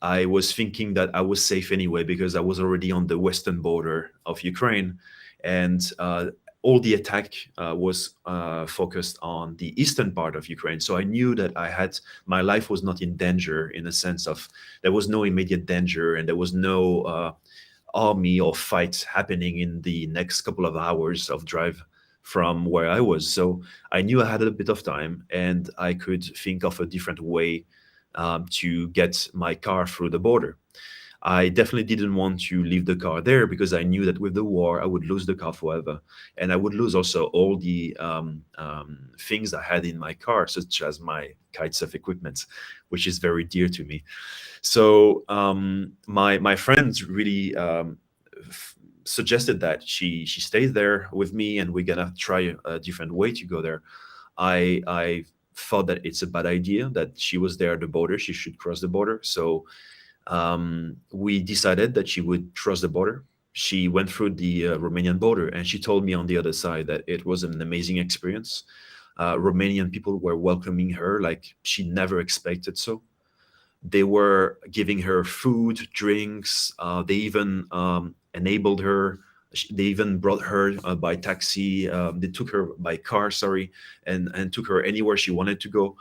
I was thinking that I was safe anyway because I was already on the western border of Ukraine, and all the attack was focused on the eastern part of Ukraine. So I knew that my life was not in danger, in the sense of there was no immediate danger and there was no army or fight happening in the next couple of hours of drive from where I was. So I knew I had a bit of time and I could think of a different way to get my car through the border. I definitely didn't want to leave the car there because I knew that with the war, I would lose the car forever. And I would lose also all the things I had in my car, such as my kitesurf equipment, which is very dear to me. So my friends really suggested that she stays there with me and we're gonna try a different way to go there. I thought that it's a bad idea that she was there at the border. She should cross the border. So we decided that she would cross the border. She went through the Romanian border and she told me on the other side that it was an amazing experience. Romanian people were welcoming her like she never expected so. They were giving her food, drinks. They even enabled her. They even brought her by taxi. They took her by car, sorry, and took her anywhere she wanted to go.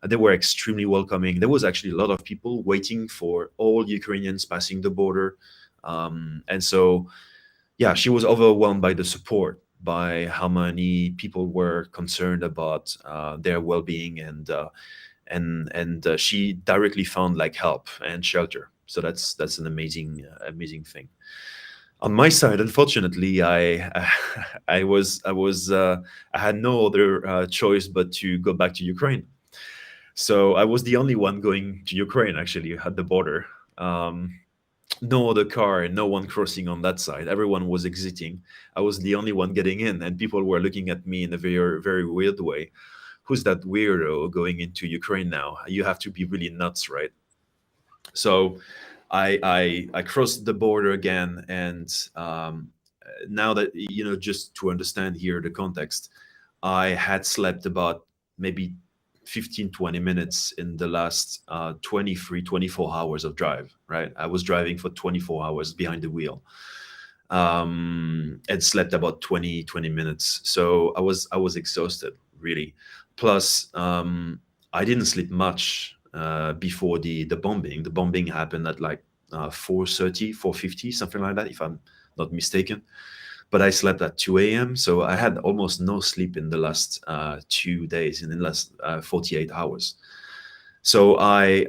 They were extremely welcoming. There was actually a lot of people waiting for all Ukrainians passing the border. And so, yeah, she was overwhelmed by the support, by how many people were concerned about their well-being, and she directly found like help and shelter. So that's an amazing thing. On my side, unfortunately, I had no other choice but to go back to Ukraine. So I was the only one going to Ukraine, actually, at the border. No other car, no one crossing on that side. Everyone was exiting. I was the only one getting in, and people were looking at me in a very, very weird way. Who's that weirdo going into Ukraine now? You have to be really nuts, right? So I crossed the border again, and now that, just to understand here the context, I had slept about maybe 15-20 minutes in the last 24 hours of drive, right? I was driving for 24 hours behind the wheel, and slept about 20 minutes. So I was exhausted, really. Plus, I didn't sleep much before the bombing. The bombing happened at like 4:30, 4:50, something like that, if I'm not mistaken. But I slept at 2 a.m. So I had almost no sleep in the last 2 days, in the last 48 hours. So I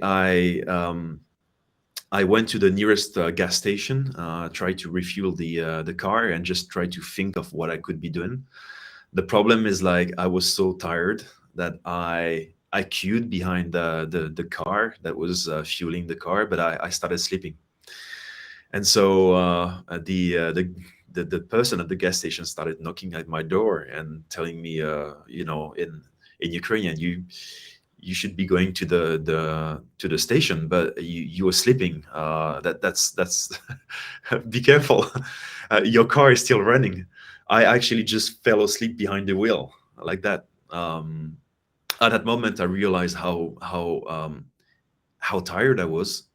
went to the nearest gas station, tried to refuel the car, and just tried to think of what I could be doing. The problem is, like, I was so tired that I queued behind the car that was fueling the car, but I started sleeping. And so the person at the gas station started knocking at my door and telling me, in Ukrainian, you should be going to the station, but you were sleeping. That's be careful. Your car is still running. I actually just fell asleep behind the wheel like that. At that moment, I realized how tired I was,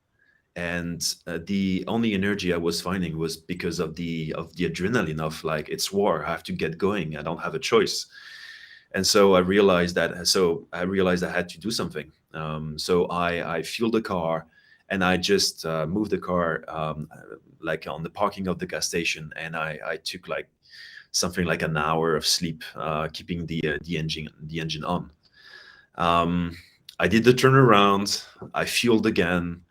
and the only energy I was finding was because of the adrenaline of like, it's war, I have to get going, I don't have a choice. And so I realized I had to do something. So I fueled the car, and I just moved the car like on the parking of the gas station, and I took like something like an hour of sleep, keeping the engine on. I did the turnaround, I fueled again,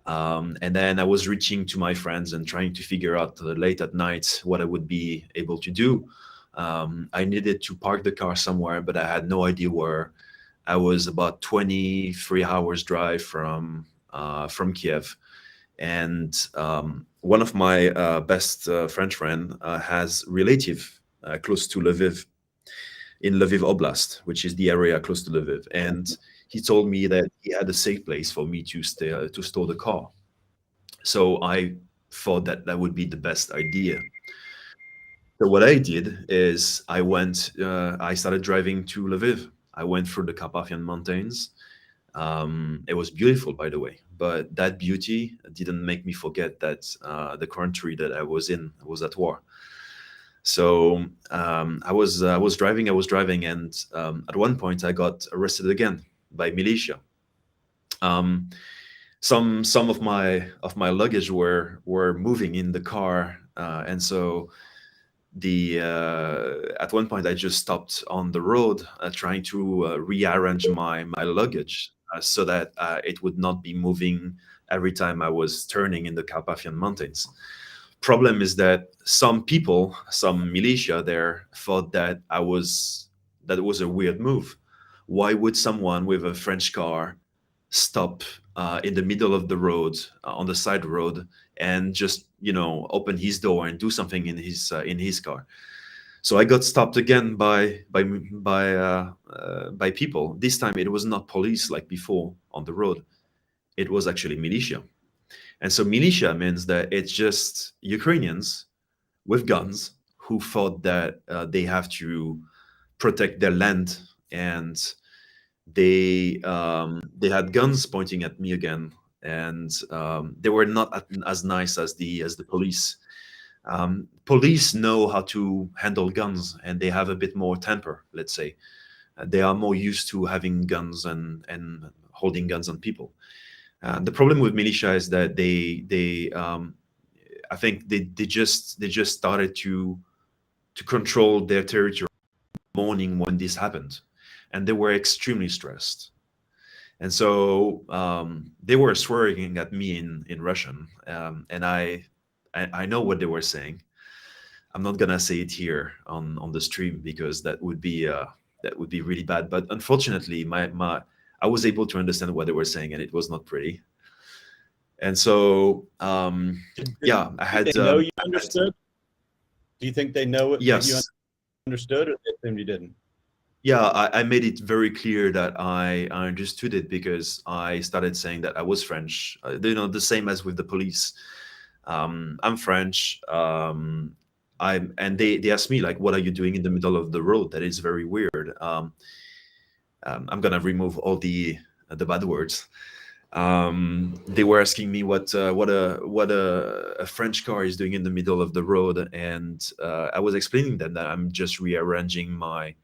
and then I was reaching to my friends and trying to figure out late at night what I would be able to do. I needed to park the car somewhere, but I had no idea where. I was about 23 hours drive from Kiev, and one of my best French friend has relative close to Lviv, in Lviv Oblast, which is the area close to Lviv, and he told me that he had a safe place for me to store the car. So I thought that would be the best idea. So what I did is I started driving to Lviv. I went through the Carpathian Mountains. It was beautiful, by the way, but that beauty didn't make me forget that the country that I was in was at war. So I was driving, and at one point I got arrested again by militia. Some of my luggage were moving in the car, and so at one point I just stopped on the road trying to rearrange my luggage so that it would not be moving every time I was turning in the Carpathian Mountains. Problem is that some people, some militia there, thought that it was a weird move. Why would someone with a French car stop in the middle of the road, on the side road, and just open his door and do something in his car? So I got stopped again by people. This time it was not police like before on the road. It was actually militia. And so militia means that it's just Ukrainians with guns who thought that they have to protect their land, and they had guns pointing at me again, and they were not as nice as the police. Police know how to handle guns, and they have a bit more temper, let's say. They are more used to having guns and holding guns on people. The problem with militia is that I think they just started to control their territory morning when this happened, and they were extremely stressed. And so they were swearing at me in Russian, and I know what they were saying. I'm not gonna say it here on the stream because that would be really bad. But unfortunately, I was able to understand what they were saying, and it was not pretty. And so yeah, I had. Did they know you understood? Do you think they know what you Yes. understood, or they assumed you didn't? Yeah, I made it very clear that I understood it because I started saying that I was French. The same as with the police. I'm French. And they asked me like, "What are you doing in the middle of the road?" That is very weird. I'm gonna remove all the bad words. They were asking me what a French car is doing in the middle of the road, and I was explaining them that I'm just rearranging my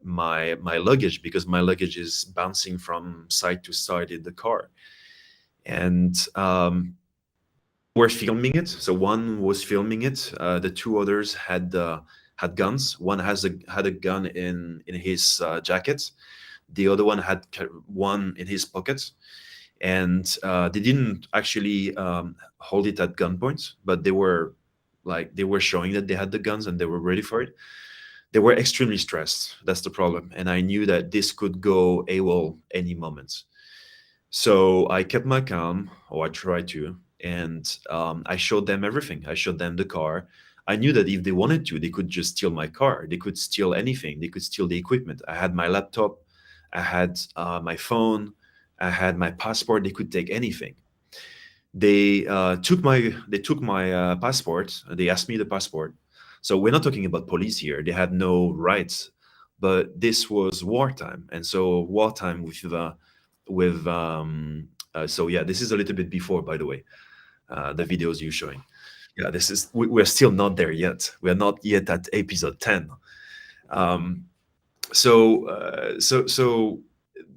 luggage because my luggage is bouncing from side to side in the car, and we're filming it. So one was filming it. The two others had guns. One had a gun in his jacket. The other one had one in his pocket, and they didn't actually hold it at gunpoint, but they were showing that they had the guns and they were ready for it. They were extremely stressed. That's the problem. And I knew that this could go AWOL any moment. So I kept my calm, or I tried to, and I showed them everything. I showed them the car. I knew that if they wanted to, they could just steal my car. They could steal anything. They could steal the equipment. I had my laptop. I had my phone. I had my passport. They could take anything. They took my passport. They asked me the passport. So we're not talking about police here. They had no rights, but this was wartime, and so wartime with So yeah, this is a little bit before, by the way, the videos you're showing. Yeah, this is, we're still not there yet. We're not yet at episode 10. So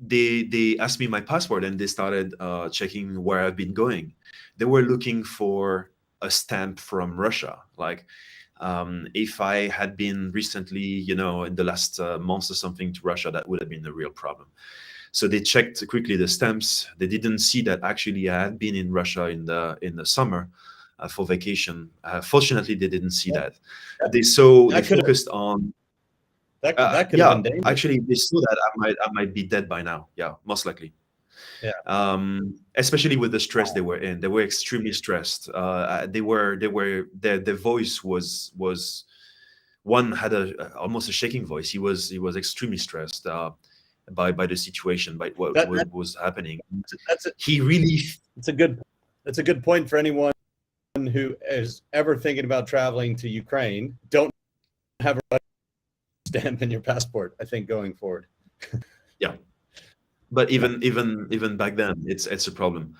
they asked me my passport, and they started checking where I've been going. They were looking for a stamp from Russia, like if I had been recently, in the last month or something to Russia, that would have been a real problem. So they checked quickly the stamps. They didn't see that actually I had been in Russia in the summer for vacation. Fortunately, they didn't see that. They focused on. That could have been dangerous. Actually, they saw that I might be dead by now. Yeah, most likely. Yeah. Especially with the stress they were in. They were extremely stressed. Their voice was one had almost a shaking voice. He was extremely stressed by the situation, by what was happening. It's a good point for anyone who is ever thinking about traveling to Ukraine. Don't have a stamp in your passport, I think, going forward. Yeah, but even back then, it's a problem.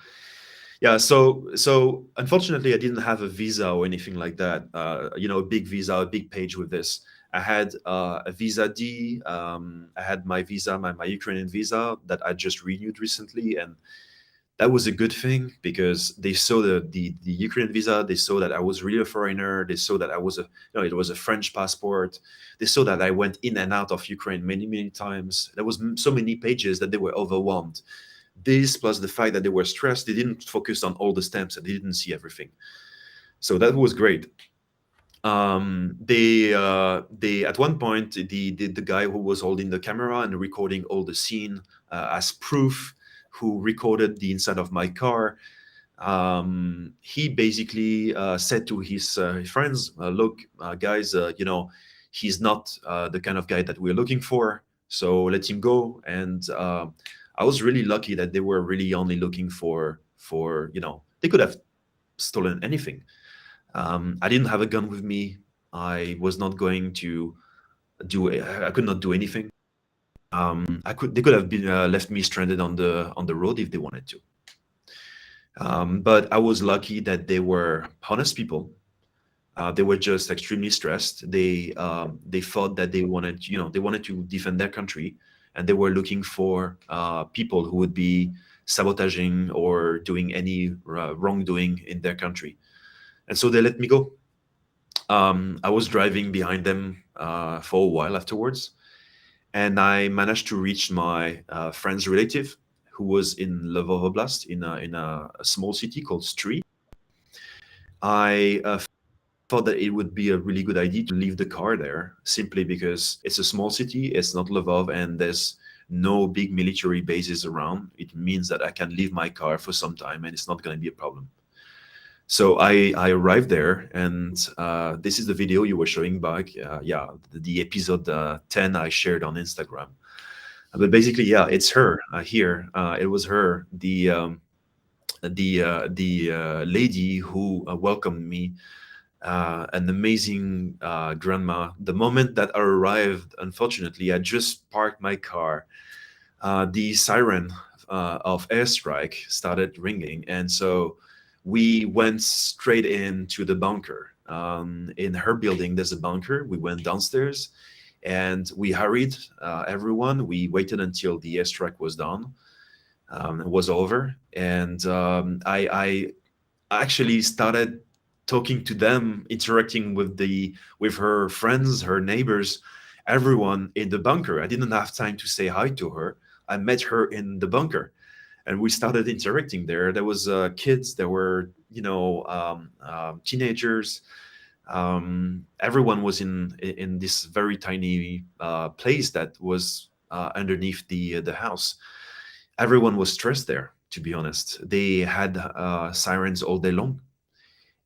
Yeah, so unfortunately, I didn't have a visa or anything like that. A big visa, a big page with this. I had a visa D. I had my visa, my Ukrainian visa that I just renewed recently, and that was a good thing because they saw the Ukrainian visa. They saw that I was really a foreigner. They saw that I was it was a French passport. They saw that I went in and out of Ukraine many times. There was so many pages that they were overwhelmed. This plus the fact that they were stressed, they didn't focus on all the stamps and they didn't see everything. So that was great. They at one point the guy who was holding the camera and recording all the scene as proof, who recorded the inside of my car, he basically said to his friends, look, guys, he's not the kind of guy that we're looking for, so let him go. And I was really lucky that they were really only looking for they could have stolen anything. I didn't have a gun with me. I was not going to I could not do anything. They could have been left me stranded on the road if they wanted to. But I was lucky that they were honest people. They were just extremely stressed. They thought that they wanted to defend their country, and they were looking for people who would be sabotaging or doing any wrongdoing in their country. And so they let me go. I was driving behind them for a while afterwards, and I managed to reach my friend's relative who was in Lvov Oblast in a small city called Stry. I thought that it would be a really good idea to leave the car there, simply because it's a small city, it's not Lvov, and there's no big military bases around. It means that I can leave my car for some time and it's not going to be a problem. So I arrived there, and this is the video you were showing back. The episode 10 I shared on Instagram. But basically, yeah, it's her here. It was her, the lady who welcomed me, an amazing grandma. The moment that I arrived, unfortunately, I just parked my car. The siren of airstrike started ringing, and so we went straight into the bunker. In her building, there's a bunker. We went downstairs, and we hurried everyone. We waited until the airstrike was done, was over, and I actually started talking to them, interacting with her friends, her neighbors, everyone in the bunker. I didn't have time to say hi to her. I met her in the bunker, and we started interacting there. There was kids, there were teenagers. Everyone was in this very tiny place that was underneath the house. Everyone was stressed there, to be honest. They had sirens all day long.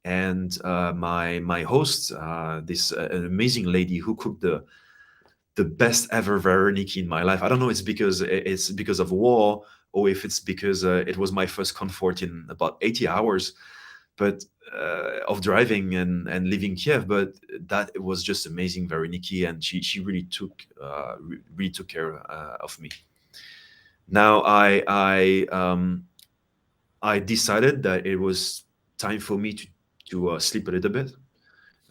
And my host, this an amazing lady who cooked the best ever Veroniki in my life. I don't know, it's because of war, or if it's because it was my first comfort in about 80 hours but of driving and leaving Kiev. But that it was just amazing, Veroniki, and she really took care of me. Now I decided that it was time for me to sleep a little bit.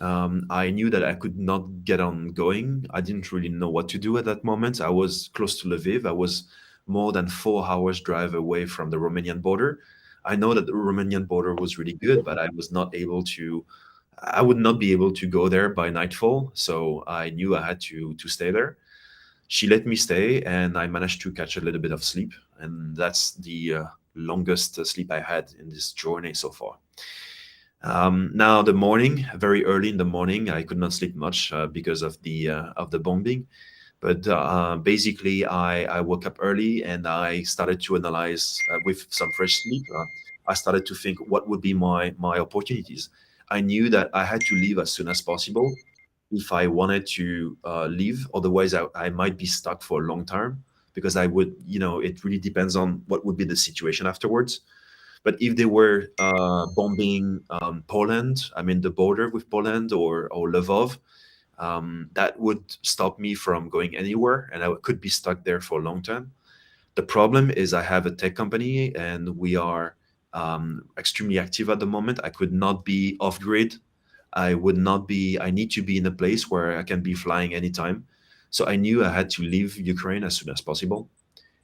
I knew that I could not get on going. I didn't really know what to do at that moment. I was close to Lviv. I was more than 4 hours drive away from the Romanian border. I know that the Romanian border was really good, but I was not able to. I would not be able to go there by nightfall, so I knew I had to stay there. She let me stay, and I managed to catch a little bit of sleep, and that's the longest sleep I had in this journey so far. Now the morning, very early in the morning, I could not sleep much because of the bombing. But basically, I woke up early and I started to analyze with some fresh sleep. I started to think what would be my opportunities. I knew that I had to leave as soon as possible if I wanted to leave. Otherwise, I might be stuck for a long time because I would, it really depends on what would be the situation afterwards. But if they were bombing Poland, I mean the border with Poland or Lvov, that would stop me from going anywhere, and I could be stuck there for a long time. The problem is I have a tech company, and we are extremely active at the moment. I could not be off grid. I would not be. I need to be in a place where I can be flying anytime. So I knew I had to leave Ukraine as soon as possible,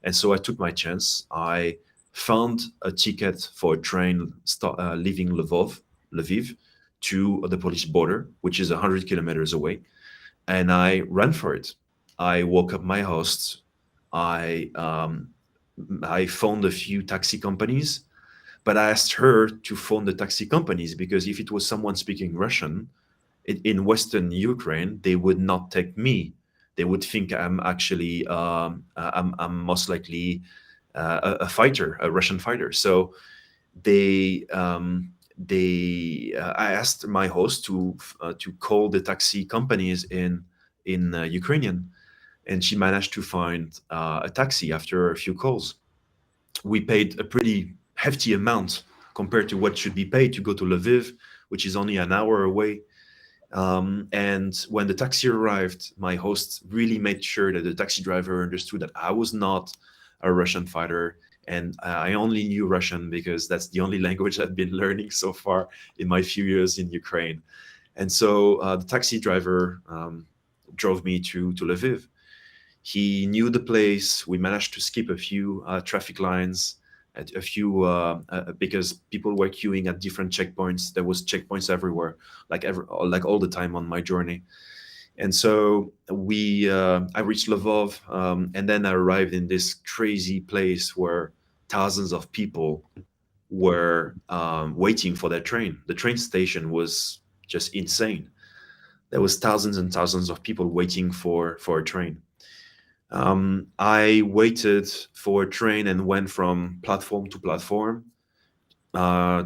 and so I took my chance. I found a ticket for a train leaving Lviv, to the Polish border, which is 100 kilometers away, and I ran for it. I woke up my host. I phoned a few taxi companies, but I asked her to phone the taxi companies because if it was someone speaking Russian in Western Ukraine, they would not take me. They would think I'm actually I'm most likely a fighter, a Russian fighter. So I asked my host to call the taxi companies in Ukrainian, and she managed to find a taxi after a few calls. We paid a pretty hefty amount compared to what should be paid to go to Lviv, which is only an hour away. And when the taxi arrived, my host really made sure that the taxi driver understood that I was not a Russian fighter, and I only knew Russian because that's the only language I've been learning so far in my few years in Ukraine. And so the taxi driver drove me to Lviv. He knew the place. We managed to skip a few traffic lines, a few because people were queuing at different checkpoints. There was checkpoints everywhere, like all the time on my journey. And so I reached Lvov, and then I arrived in this crazy place where thousands of people were waiting for their train. The train station was just insane. There was thousands and thousands of people waiting for a train. I waited for a train and went from platform to platform,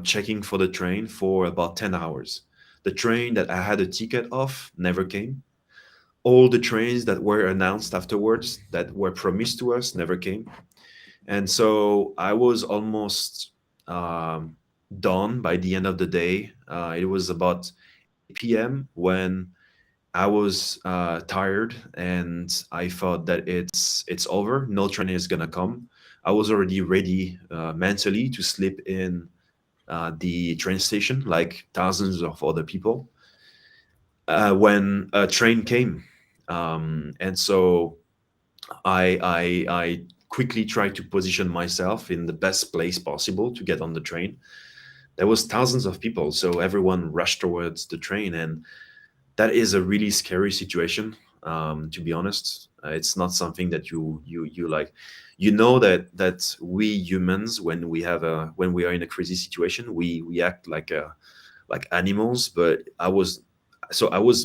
checking for the train for about 10 hours. The train that I had a ticket of never came. All the trains that were announced afterwards that were promised to us never came. And so I was almost done by the end of the day. It was about 8 p.m. when I was tired and I thought that it's over. No train is gonna come. I was already ready mentally to sleep in the train station like thousands of other people when a train came. And so I quickly tried to position myself in the best place possible to get on the train. There was thousands of people, so everyone rushed towards the train, and that is a really scary situation. To be honest, it's not something that you like. You know that we humans, when we are in a crazy situation, we act like animals. But I was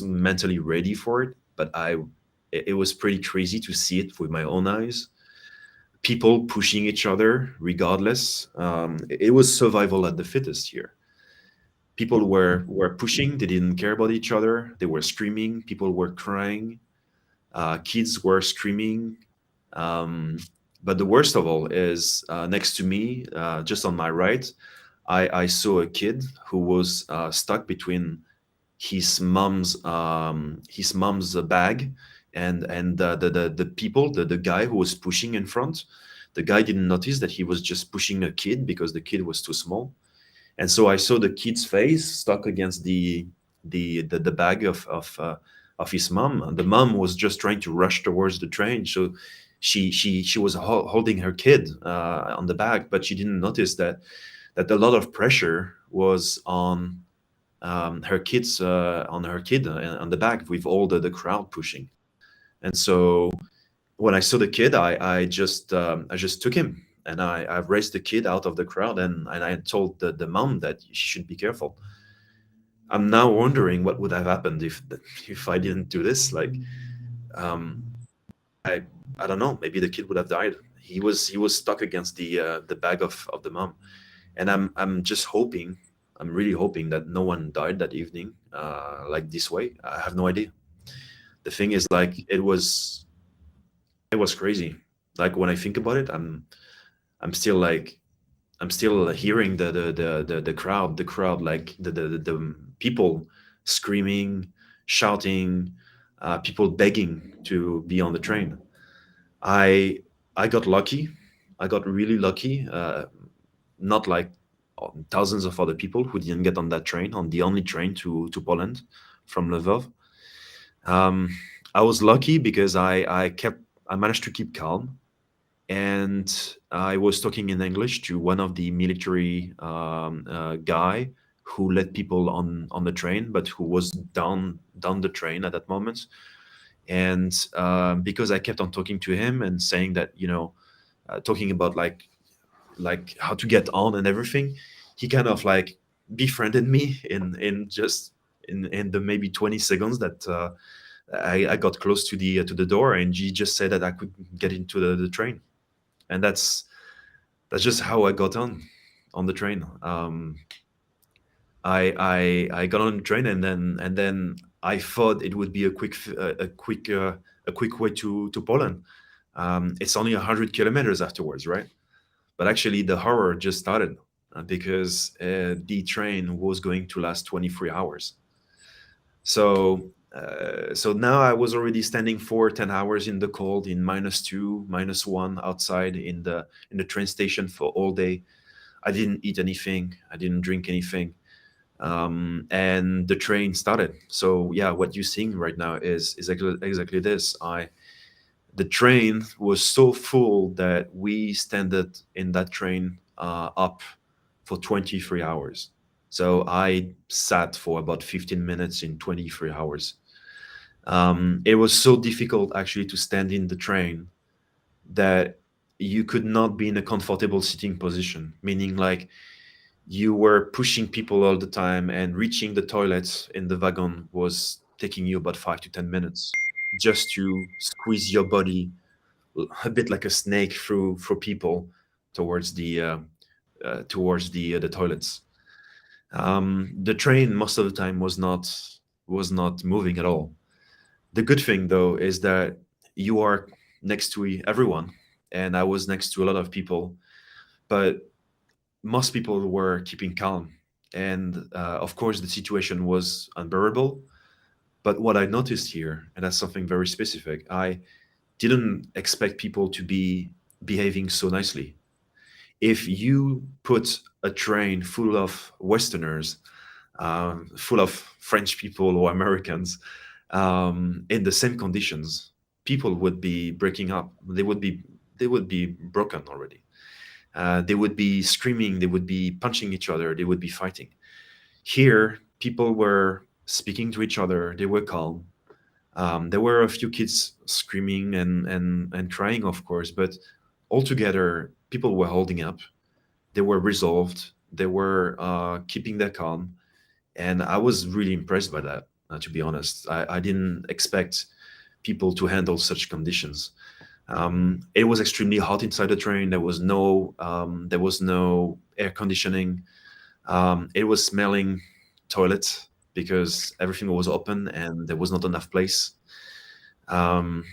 mentally ready for it, but it was pretty crazy to see it with my own eyes. People pushing each other regardless. It was survival at the fittest here. People were pushing. They didn't care about each other. They were screaming. People were crying. Kids were screaming. But the worst of all is next to me, just on my right, I saw a kid who was stuck between his mom's bag and the people, the guy who was pushing in front. the guy didn't notice that he was just pushing a kid because the kid was too small. And so I saw the kid's face stuck against the bag of his mom, and the mom was just trying to rush towards the train. So she was holding her kid on the bag, but she didn't notice that a lot of pressure was on her kid on the back, with all the crowd pushing. And so when I saw the kid, I just took him, and I raised the kid out of the crowd, and I told the mom that she should be careful. I'm now wondering what would have happened if I didn't do this. Like, I don't know. Maybe the kid would have died. He was stuck against the bag of the mom, and I'm just hoping. I'm really hoping that no one died that evening, like this way. I have no idea. The thing is, like, it was crazy. Like, when I think about it, I'm still hearing the crowd, like the people screaming, shouting, people begging to be on the train. I got lucky. I got really lucky. Not like thousands of other people who didn't get on that train, on the only train to Poland from Lvov. I was lucky because I managed to keep calm, and I was talking in English to one of the military guy who led people on the train, but who was down the train at that moment. And because I kept on talking to him and saying that, talking about like how to get on and everything, he kind of like befriended me in the maybe 20 seconds that I got close to the door, and he just said that I could get into the train. And that's just how I got on the train. I got on the train, and then I thought it would be a quick way to Poland. It's only 100 kilometers afterwards, right? But actually, the horror just started because the train was going to last 23 hours. So now I was already standing for 10 hours in the cold, in -2, -1 outside in the train station for all day. I didn't eat anything. I didn't drink anything. And the train started. So yeah, what you're seeing right now is exactly this. The train was so full that we standed in that train up for 23 hours. So I sat for about 15 minutes in 23 hours. It was so difficult actually to stand in the train that you could not be in a comfortable sitting position, meaning like you were pushing people all the time, and reaching the toilets in the wagon was taking you about 5 to 10 minutes just to squeeze your body a bit like a snake through people towards the toilets. The train most of the time was not moving at all. The good thing though is that you are next to everyone, and I was next to a lot of people, but most people were keeping calm. And of course the situation was unbearable. But what I noticed here, and that's something very specific, I didn't expect people to be behaving so nicely. If you put a train full of Westerners, full of French people or Americans, in the same conditions, people would be breaking up. They would be broken already. They would be screaming. They would be punching each other. They would be fighting. Here, people were speaking to each other. They were calm. There were a few kids screaming and crying, of course, but altogether, people were holding up. They were resolved. They were keeping their calm, and I was really impressed by that. To be honest, I didn't expect people to handle such conditions. It was extremely hot inside the train. There was no air conditioning. It was smelling toilets because everything was open and there was not enough place. And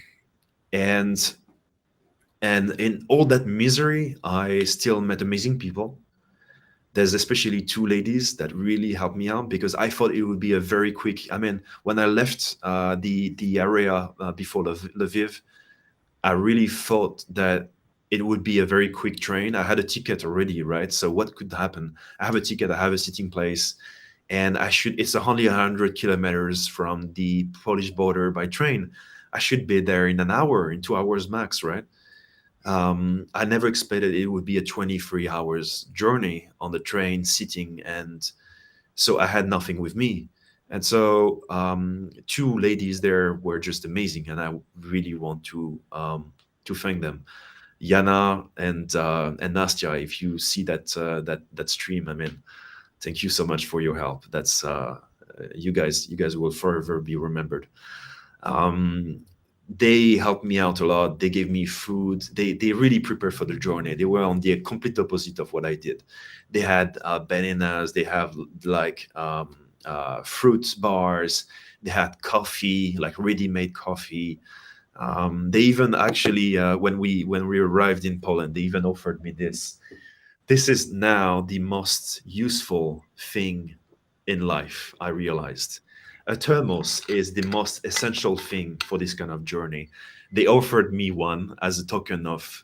in all that misery, I still met amazing people. There's especially two ladies that really helped me out, because I thought it would be a very quick. I mean, when I left the area before Lviv, I really thought that it would be a very quick train. I had a ticket already, right? So what could happen? I have a ticket, I have a sitting place, and it's only 100 kilometers from the Polish border by train. I should be there in an hour, in 2 hours max, right? I never expected it would be a 23 hours journey on the train sitting, and so I had nothing with me. And so two ladies there were just amazing, and I really want to thank them, Yana and Nastya. If you see that stream, I mean, thank you so much for your help. That's you guys will forever be remembered. They helped me out a lot. They gave me food. They really prepared for the journey. They were on the complete opposite of what I did. They had bananas. They have like fruit bars. They had coffee, like ready-made coffee. They even actually, when we arrived in Poland, they even offered me this. This is now the most useful thing in life, I realized. A thermos is the most essential thing for this kind of journey. They offered me one as a token of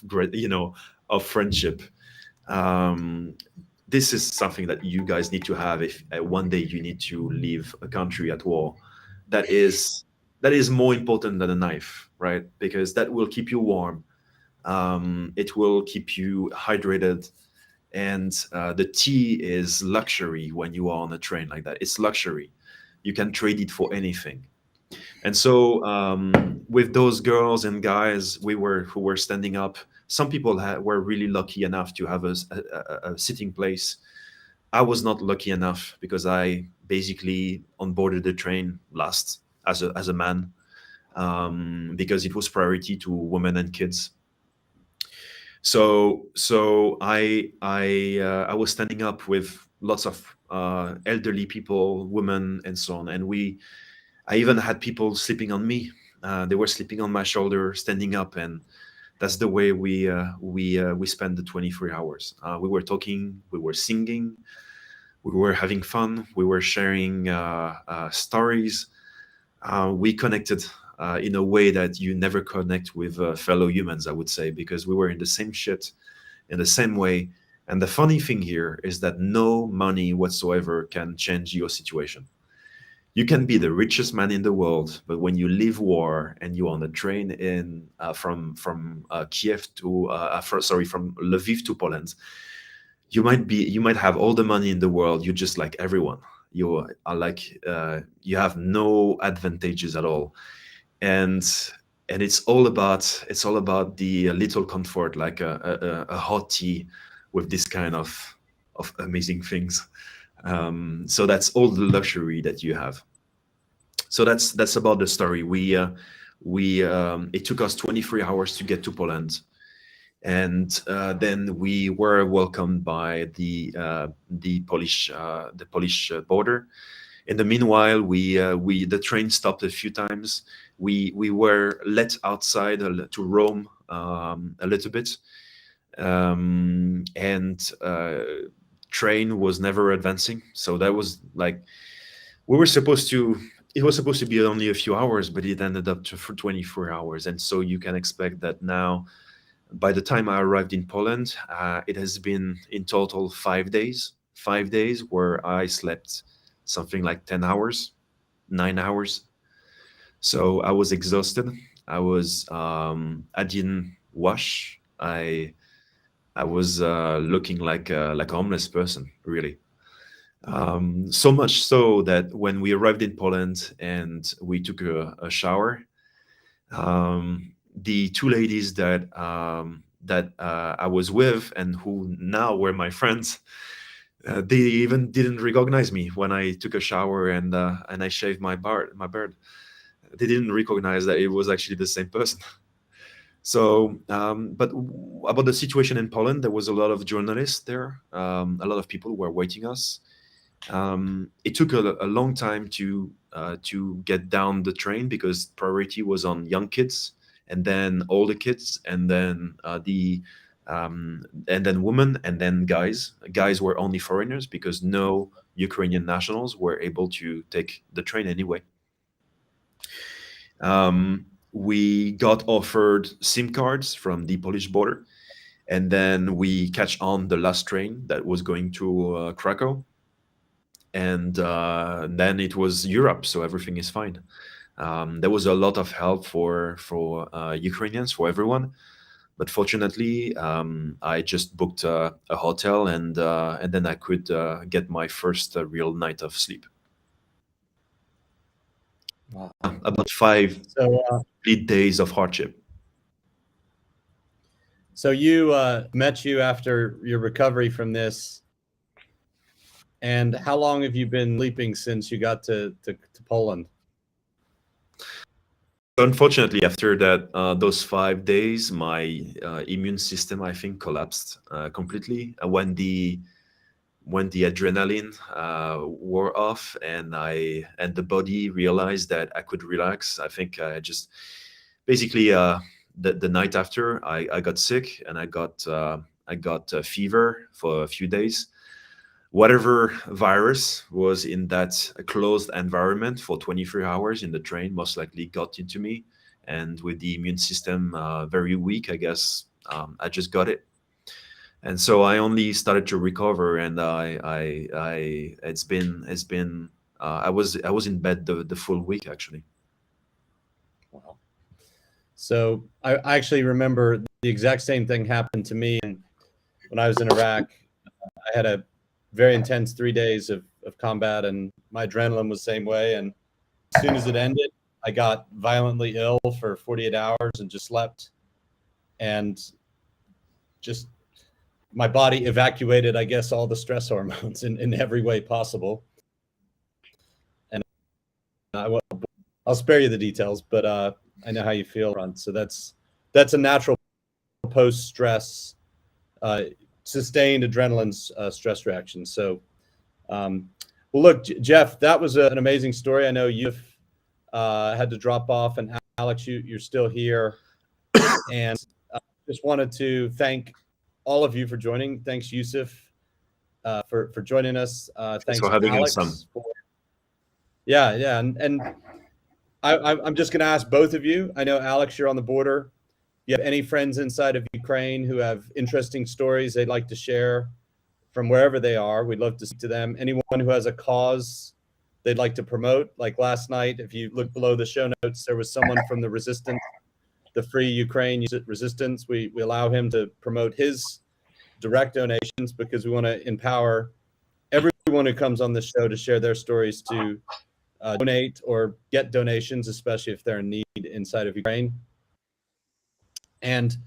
great, of friendship. This is something that you guys need to have if one day you need to leave a country at war. That is more important than a knife, right? Because that will keep you warm. It will keep you hydrated. And the tea is luxury when you are on a train like that. It's luxury. You can trade it for anything. And so with those girls and guys who were standing up, some people were really lucky enough to have a sitting place. I was not lucky enough because I basically onboarded the train last as a man, because it was priority to women and kids. So I was standing up with lots of elderly people, women, and so on. And I even had people sleeping on me. They were sleeping on my shoulder, standing up, and that's the way we spent the 23 hours. We were talking, we were singing, we were having fun, we were sharing stories. We connected in a way that you never connect with fellow humans, I would say, because we were in the same shit, in the same way. And the funny thing here is that no money whatsoever can change your situation. You can be the richest man in the world, but when you leave war and you're on a train from Kiev to from Lviv to Poland, you might have all the money in the world. You're just like everyone. You are like you have no advantages at all, and it's all about the little comfort, like a hot tea with this kind of amazing things. So that's all the luxury that you have. So that's about the story. It took us 23 hours to get to Poland, and then we were welcomed by the Polish border. In the meanwhile, the train stopped a few times. We were let outside to roam a little bit. And train was never advancing, so that was like it was supposed to be only a few hours, but it ended up for 24 hours. And so you can expect that now, by the time I arrived in Poland, it has been in total 5 days where I slept something like 10 hours, 9 hours. So I was exhausted. I didn't wash. I was looking like a homeless person, really. So much so that when we arrived in Poland and we took a shower, the two ladies that I was with and who now were my friends, they even didn't recognize me when I took a shower and I shaved my beard. They didn't recognize that it was actually the same person. So, but about the situation in Poland, there was a lot of journalists there, a lot of people who were waiting us. It took a long time to get down the train because priority was on young kids, and then older kids, and then women, and then guys. Guys were only foreigners because no Ukrainian nationals were able to take the train anyway. we got offered SIM cards from the Polish border, and then we catch on the last train that was going to Krakow, and then it was Europe, so everything is fine. There was a lot of help for Ukrainians, for everyone, but fortunately, I just booked a hotel, and then I could get my first real night of sleep. Wow. About 5 So, complete days of hardship. so you met you after your recovery from this, and how long have you been sleeping since you got to Poland? Unfortunately, after that, those 5 days, my immune system, I think, collapsed completely. When the adrenaline wore off, and the body realized that I could relax, I think I just basically the night after I got sick, and I got a fever for a few days. Whatever virus was in that closed environment for 23 hours in the train most likely got into me, and with the immune system very weak, I guess I just got it. And so I only started to recover, and I was in bed the full week, actually. Wow. So I actually remember the exact same thing happened to me when I was in Iraq. I had a very intense 3 days of combat, and my adrenaline was the same way. And as soon as it ended, I got violently ill for 48 hours and just slept, and just my body evacuated, I guess, all the stress hormones in every way possible. And I'll spare you the details, but I know how you feel. So that's a natural post-stress, sustained adrenaline stress reaction. So, well, look, Jeff, that was an amazing story. I know you've had to drop off, and Alex, you're still here, and just wanted to thank all of you for joining. Thanks, Yusuf, for joining us. Thanks for having Alex. us on. Yeah, and I'm just going to ask both of you. I know, Alex, you're on the border. You have any friends inside of Ukraine who have interesting stories they'd like to share from wherever they are? We'd love to speak to them. Anyone who has a cause they'd like to promote, like last night, if you look below the show notes, there was someone from the Resistance, the Free Ukraine Resistance. We allow him to promote his direct donations because we want to empower everyone who comes on the show to share their stories to donate or get donations, especially if they're in need inside of Ukraine. And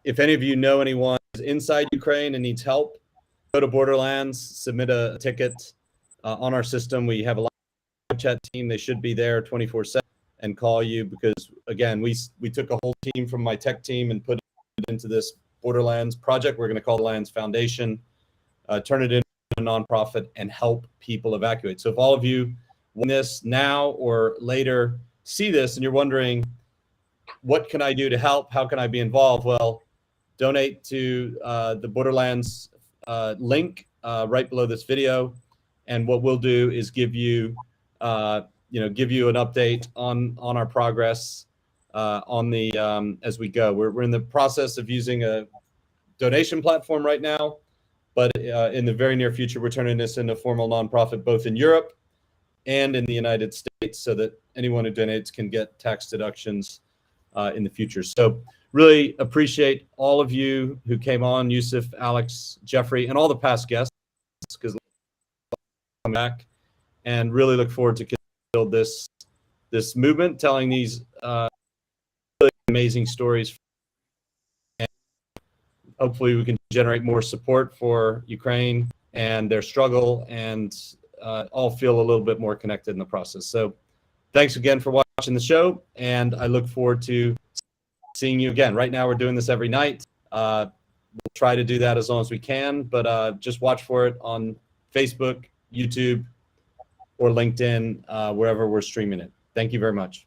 if any of you know anyone who's inside Ukraine and needs help, go to Borderlands, submit a ticket on our system. We have a live chat team. They should be there 24/7 and call you, because again, we took a whole team from my tech team and put it into this Borderlands project. We're going to call the Borderlands Foundation, turn it into a nonprofit, and help people evacuate. So if all of you want this now or later see this and you're wondering, what can I do to help? How can I be involved? Well, donate to the Borderlands link right below this video, and what we'll do is give you an update on our progress on the as we go. We're in the process of using a donation platform right now, but in the very near future, we're turning this into a formal nonprofit both in Europe and in the United States, so that anyone who donates can get tax deductions in the future. So really appreciate all of you who came on, Yusuf, Alex, Jeffrey, and all the past guests, because come back, and really look forward to build this movement, telling these really amazing stories. And hopefully we can generate more support for Ukraine and their struggle, and all feel a little bit more connected in the process. So thanks again for watching the show, and I look forward to seeing you again. Right now we're doing this every night. We'll try to do that as long as we can, but just watch for it on Facebook, YouTube, or LinkedIn, wherever we're streaming it. Thank you very much.